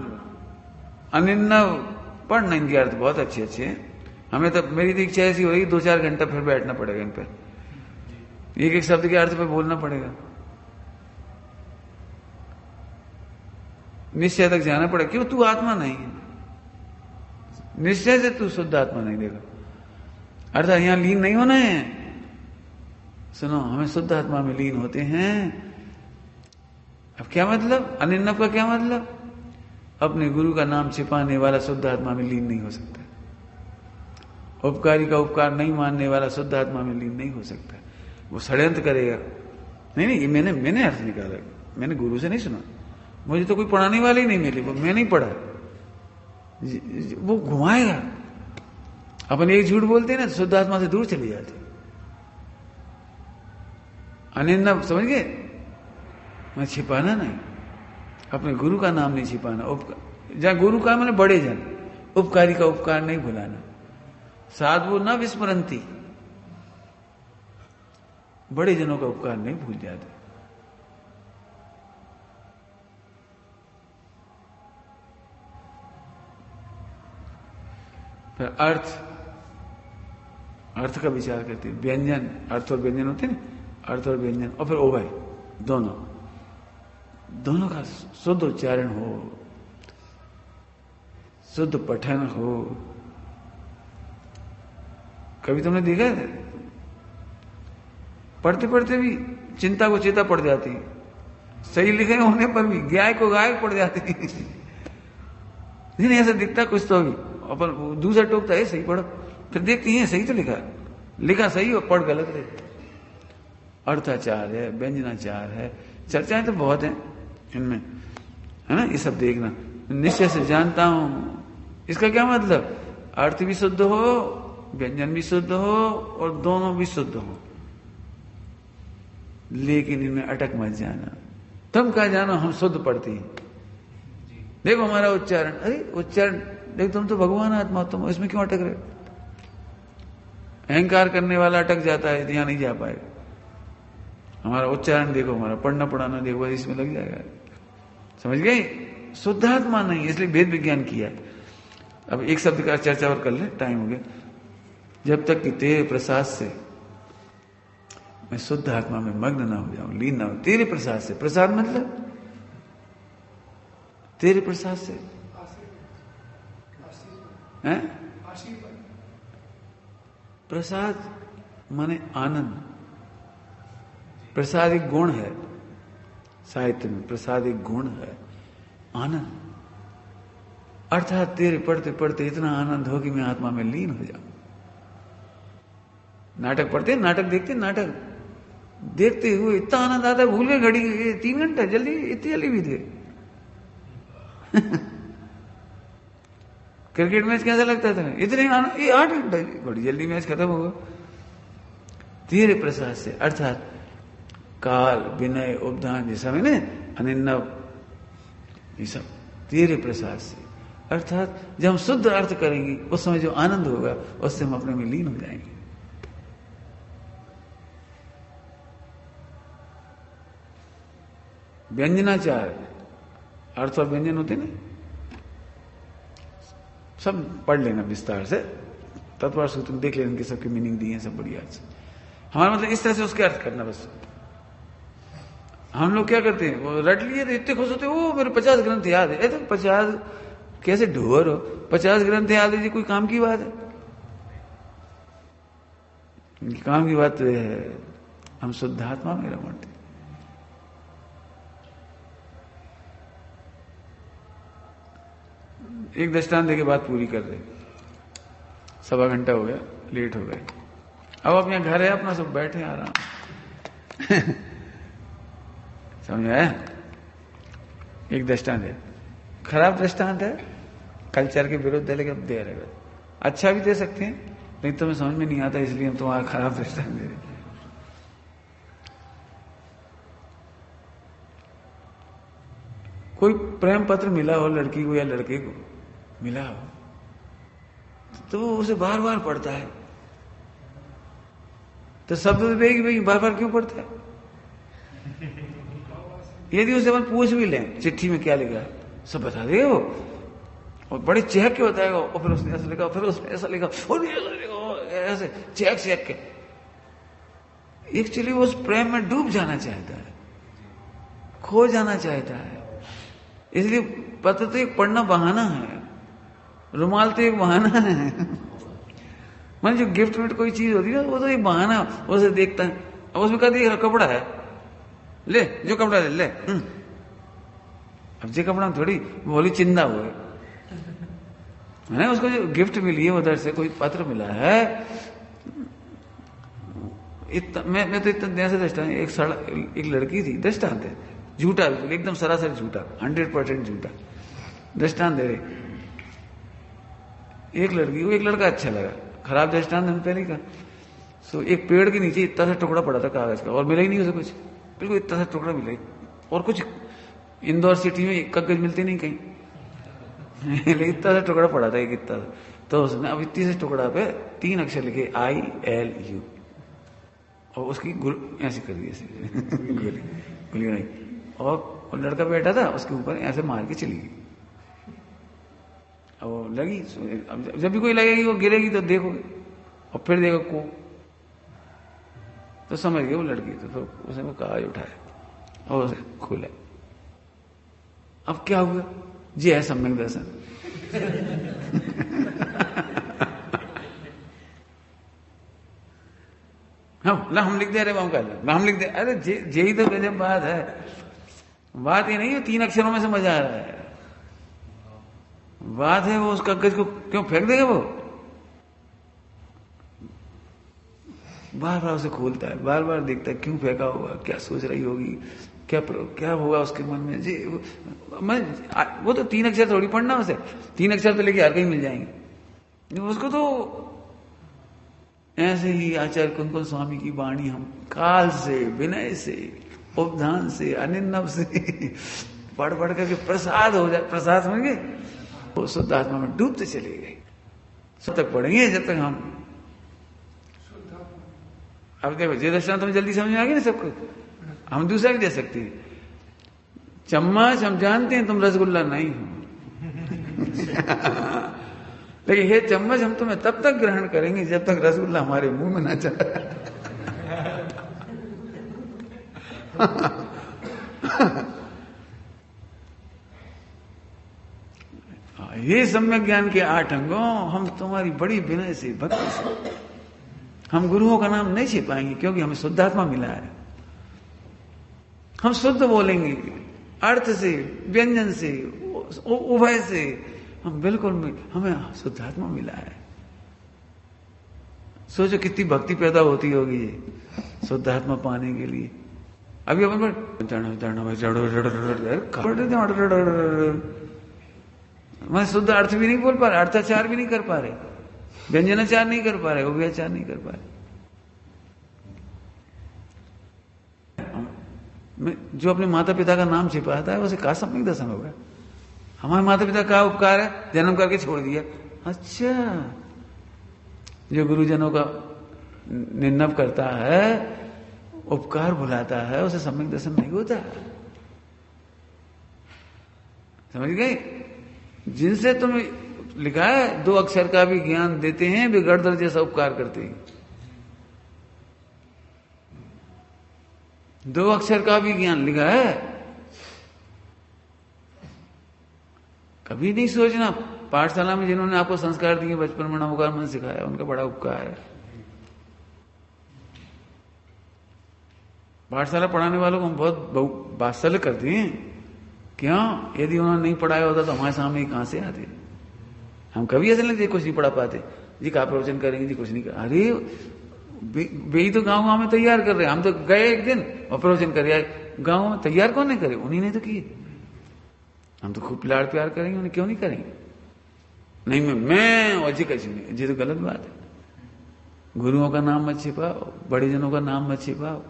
अनिन्नव, पढ़ना इनके अर्थ बहुत अच्छे हैं। हमें तो, मेरी तो इच्छा ऐसी हो रही 2-4 घंटा फिर बैठना पड़ेगा इन पर, एक शब्द के अर्थ पे बोलना पड़ेगा, निश्चय तक जाना पड़ेगा। क्यों? तू आत्मा नहीं, निश्चय से तू शुद्ध आत्मा नहीं। देखो अर्थात यहां लीन नहीं होना है। सुनो, हमें शुद्ध आत्मा में लीन होते हैं। अब क्या मतलब? अनिन्नव का क्या मतलब? अपने गुरु का नाम छिपाने वाला शुद्ध आत्मा में लीन नहीं हो सकता। उपकारी का उपकार नहीं मानने वाला शुद्ध आत्मा में लीन नहीं हो सकता। वो षड्यंत्र करेगा। नहीं, ये मैंने अर्थ निकाला, मैंने गुरु से नहीं सुना, मुझे तो कोई पढ़ाने वाले ही नहीं मिले, मैं नहीं पढ़ा। वो घुमाएगा। अपन एक झूठ बोलते हैं ना, शुद्ध आत्मा से दूर चली जाती। अनिन्नव समझ गए? मैं छिपाना नहीं, अपने गुरु का नाम नहीं छिपाना। जहां गुरु का मैंने बड़े जन, उपकारी का उपकार नहीं भुलाना। साधु न विस्मरंती, बड़े जनों का उपकार नहीं भूल जाते। फिर अर्थ का विचार करते हैं। व्यंजन, अर्थ और व्यंजन होते हैं, अर्थ और व्यंजन, और फिर उभय, दोनों का शुद्ध उच्चारण हो, शुद्ध पठन हो। कभी तुमने देखा है पढ़ते पढ़ते भी चिंता को चेता पड़ जाती, सही लिखे होने पर भी गाय को गायक पड़ जाती। नहीं ऐसा दिखता कुछ तो भी, अपन दूसरा टोकता है सही पढ़ो, फिर देखती है सही तो लिखा सही और पढ़ गलत रहे। अर्थाचार है, व्यंजनाचार है, चर्चाएं तो बहुत हैं इनमें, है ना। ये सब देखना, निश्चय से जानता हूं, इसका क्या मतलब? अर्थ भी शुद्ध हो, व्यंजन भी शुद्ध हो और दोनों भी शुद्ध हो, लेकिन इनमें अटक मत जाना। तुम क्या जानो हम शुद्ध पढ़ते हैं, देखो हमारा उच्चारण, अरे उच्चारण देखो, तुम तो भगवान आत्मा, तुम इसमें क्यों अटक रहे? अहंकार करने वाला अटक जाता है, यहां नहीं जा पाएगा। हमारा उच्चारण देखो, हमारा पढ़ना पढ़ाना देखो, इसमें लग जाएगा। समझ गए? शुद्धात्मा नहीं, इसलिए वेद विज्ञान किया। अब एक शब्द का चर्चा और कर ले, टाइम हो गया। जब तक कि तेरे प्रसाद से मैं शुद्ध आत्मा में मग्न ना हो जाऊं, लीन ना हो, तेरे प्रसाद से, प्रसाद मतलब तेरे प्रसाद से हैं? प्रसाद माने आनंद। प्रसाद एक गुण है, साहित्य में प्रसाद एक गुण है, आनंद। अर्थात तेरे पढ़ते पढ़ते इतना आनंद हो कि मैं आत्मा में लीन हो जाऊं। नाटक पढ़ते, नाटक देखते, नाटक देखते हुए इतना आनंद आता है, भूल गए घड़ी 3 घंटा, जल्दी इतनी जल्दी बीत गए। क्रिकेट मैच कैसा लगता था? इतने आनंद, ये 8 घंटा, बड़ी जल्दी मैच खत्म होगा। तेरे प्रसाद से, अर्थात काल, विनय, उपदान, ये सब है ना, अनिन्नव, ये सब तेरे प्रसाद से। अर्थात जब हम शुद्ध अर्थ करेंगे उस समय जो आनंद होगा उससे हम अपने में लीन हो जाएंगे। व्यंजनाचार, अर्थ और व्यंजन होते ना, सब पढ़ लेना विस्तार से, तत्पर सूत्र में देख लेना कि सबकी मीनिंग दी है, सब बढ़िया से। हमारा मतलब इस तरह से उसके अर्थ करना बस। हम लोग क्या करते हैं, वो रट लिए तो इतने खुश होते, ओ मेरे 50 ग्रंथ याद है। तो 50 कैसे ढोर हो, 50 ग्रंथ याद है जी, कोई काम की बात है? काम की बात तो है हम शुद्धात्मा में रमणते। एक दृष्टांत देके बात पूरी कर दे। 1.25 घंटा हो गया, लेट हो गए। अब अपने घर है अपना, सब बैठे आराम समझ आया? एक दृष्टांत है, खराब दृष्टांत है, कल्चर के विरुद्ध है, लेकिन दे रहे। अच्छा भी दे सकते हैं, लेकिन तुम्हें समझ में नहीं आता, इसलिए हम तुम्हारा खराब दृष्टांत दे रहे। कोई प्रेम पत्र मिला हो लड़की को या लड़के को मिला हो, तो वो उसे बार बार पढ़ता है। तो शब्द तो भाई बार बार क्यों पढ़ता है? यदि उसे अपन पूछ भी लें चिट्ठी में क्या लिखा है, सब बता देगा वो, और बड़े चहक के बताएगा, और फिर उसने ऐसा लिखा, फिर उसने ऐसा लिखा, और ऐसा लिखा, ऐसे चहक चहक के। एक्चुअली वो उस प्रेम में डूब जाना चाहता है, खो जाना चाहता है। इसलिए पत्र तो एक पढ़ना बहाना है, रुमाल तो एक बहाना है। मान जो गिफ्ट विफ्ट कोई चीज होती है वो तो एक बहाना, उसे देखता है, अब उसमें कहा देख कपड़ा है, ले जो कपड़ा ले ले। अब जो कपड़ा में थोड़ी बोली चिंदा हुए है, उसको जो गिफ्ट मिली है उधर से, कोई पत्र मिला है, मैं तो इतना देर से दृष्टांत, एक लड़की थी, दृष्टांत है झूठा, एकदम सरासर झूठा, 100% झूठा दृष्टांत दे रहे। एक लड़की को एक लड़का अच्छा लगा, खराब दृष्टांत हम पहले का। सो एक पेड़ के नीचे इतना सा टुकड़ा पड़ा था कागज का, और मिला ही नहीं उसे कुछ, बिल्कुल इतना सा टुकड़ा मिला, और कुछ इंदौर सिटी में कागज मिलते नहीं कहीं लेकिन इतना सा टुकड़ा पड़ा था, एक इतना। तो उसने अब इतनी से टुकड़ा पे 3 अक्षर लिखे ILU, और उसकी ऐसे कर दी, ऐसे गोली नहीं, और लड़का बैठा था उसके ऊपर ऐसे मार के चली गई। अब वो लगी, जब भी कोई लगेगी वो गिरेगी तो देखोगे, और फिर देखो को, तो समझ गए वो लड़की। तो उसने वो कागज उठाया और उसे खोला। अब क्या हुआ जी, है सम्यक दर्शन हम लिख दे रहे हम लिख दे। अरे जे ही तो गजब बात है। बात ये नहीं है 3 अक्षरों में समझ आ रहा है, बात है वो उस कागज को क्यों फेंक देगा, वो बार बार उसे खोलता है, बार बार देखता है क्यों फेंका होगा, क्या सोच रही होगी, क्या होगा उसके मन में जी। वो तो 3 अक्षर थोड़ी पढ़ना, उसे 3 अक्षर तो लेके हर कहीं मिल जाएंगे। उसको तो ऐसे ही आचार्य कुंकुल स्वामी की वाणी हम काल से, विनय से, उपधान से, अनिन्नव से पढ़ पढ़ करके प्रसाद हो जाए, प्रसाद समझ गए, वो शुद्ध आत्मा में डूबते चले गए। सब तक पढ़ेंगे जब तक हम, अब देखो ये दर्शन तुम्हें जल्दी समझ में आ गया ना सबको। हम दूसरा भी दे सकते हैं, चम्मच हम जानते हैं तुम रसगुल्ला नहीं हो लेकिन हे चम्मच हम तुम्हें तब तक ग्रहण करेंगे जब तक रसगुल्ला हमारे मुंह में ना चला ये सम्यक ज्ञान के 8 अंगों हम तुम्हारी बड़ी विनय से, भक्ति से, हम गुरुओं का नाम नहीं छिपाएंगे क्योंकि हमें शुद्धात्मा मिला है। हम शुद्ध बोलेंगे, अर्थ से, व्यंजन से, उभय से, हम बिल्कुल हमें शुद्धात्मा मिला है। सोचो कितनी भक्ति पैदा होती होगी शुद्धात्मा पाने के लिए। अभी अपन मैं शुद्ध अर्थ भी नहीं बोल पा रहे, अर्थाचार भी नहीं कर पा रहे, व्यंजनाचार नहीं कर पा रहे, उभयाचार नहीं कर पा रहे। जो अपने माता पिता का नाम छिपाता है उसे कहा सम्यक दर्शन होगा। हमारे माता पिता का उपकार है, जन्म करके छोड़ दिया। अच्छा, जो गुरुजनों का निंदन करता है, उपकार भुलाता है, उसे सम्यक दर्शन नहीं होता। समझ गए? जिनसे तुम लिखा है 2 अक्षर का भी ज्ञान देते हैं, वे गढ़ जैसा उपकार करते हैं। 2 अक्षर का भी ज्ञान लिखा है। कभी नहीं सोचना, पाठशाला में जिन्होंने आपको संस्कार दिए, बचपन में नमोकार मन सिखाया, उनका बड़ा उपकार है। पाठशाला पढ़ाने वालों को हम बहुत वात्सल्य करते हैं। क्यों? यदि उन्होंने नहीं पढ़ाया होता तो हमारे सामने कहां से आते? हम कभी ऐसे नहीं, कुछ नहीं पढ़ा पाते जी, का प्रवचन करेंगे जी, कुछ नहीं कर। अरे वे तो गांव में तैयार कर रहे हैं। हम तो गए एक दिन और प्रवचन कर आए। गांव में तैयार कौन नहीं करे? उन्हीं ने तो किए। हम तो खूब लाड़ प्यार करेंगे, उन्हें क्यों नहीं करेंगे? नहीं मैं और जी कैसे नहीं, जी तो गलत बात है। गुरुओं का नाम मत छिपाओ, बड़े जनों का नाम मत छिपाओ।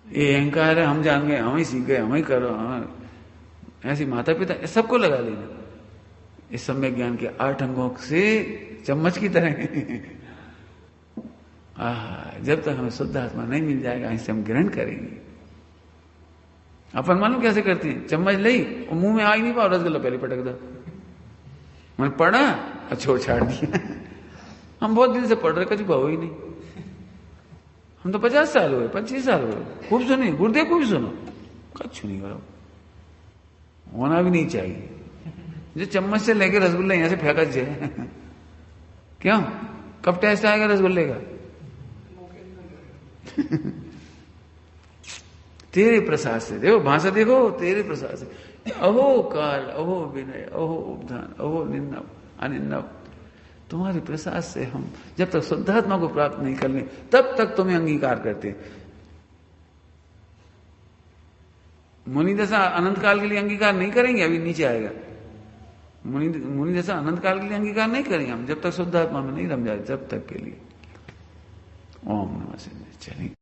ये अहंकार है, हम जान गए, हम ही सीख गए, हम ही करो। ऐसी माता पिता सबको लगा लेना। इस सम्यक ज्ञान के 8 अंगों से चम्मच की तरह जब तक हमें शुद्ध आत्मा नहीं मिल जाएगा, इससे हम ग्रहण करेंगे। अपन मालूम कैसे करते हैं? चम्मच ली और मुंह में आ ही नहीं पाओ, रसगुल्ला पहले पटक दो। मैंने पढ़ा और छोड़ छाड़ दिया। हम बहुत दिन से पढ़ रहे, कभी भाव ही नहीं। हम तो 50 साल हुए, 25 साल हुए, खूब सुनी, गुरुदेव को भी सुनो, कछ नहीं करो, होना भी नहीं चाहिए। जो चम्मच से लेके रसगुल्ला यहां से फेंका जाए क्यों? कब टेस्ट आएगा रसगुल्ले का? तेरे प्रसाद से, देखो भाषा देखो, तेरे प्रसाद से। अहो काल, अहो विनय, अहो उपधान, अहो निन्नव अनिन्नव, तुम्हारे प्रसाद से हम जब तक शुद्धात्मा को प्राप्त नहीं कर ले, तब तक तुम्हें अंगीकार करते। मुनि दशा अनंत काल के लिए अंगीकार नहीं करेंगे, अभी नीचे आएगा। मुनि दशा अनंत काल के लिए अंगीकार नहीं करेंगे हम, जब तक शुद्धात्मा में नहीं रम जाए, जब तक के लिए। ओम नमः शिवाय। चलिए।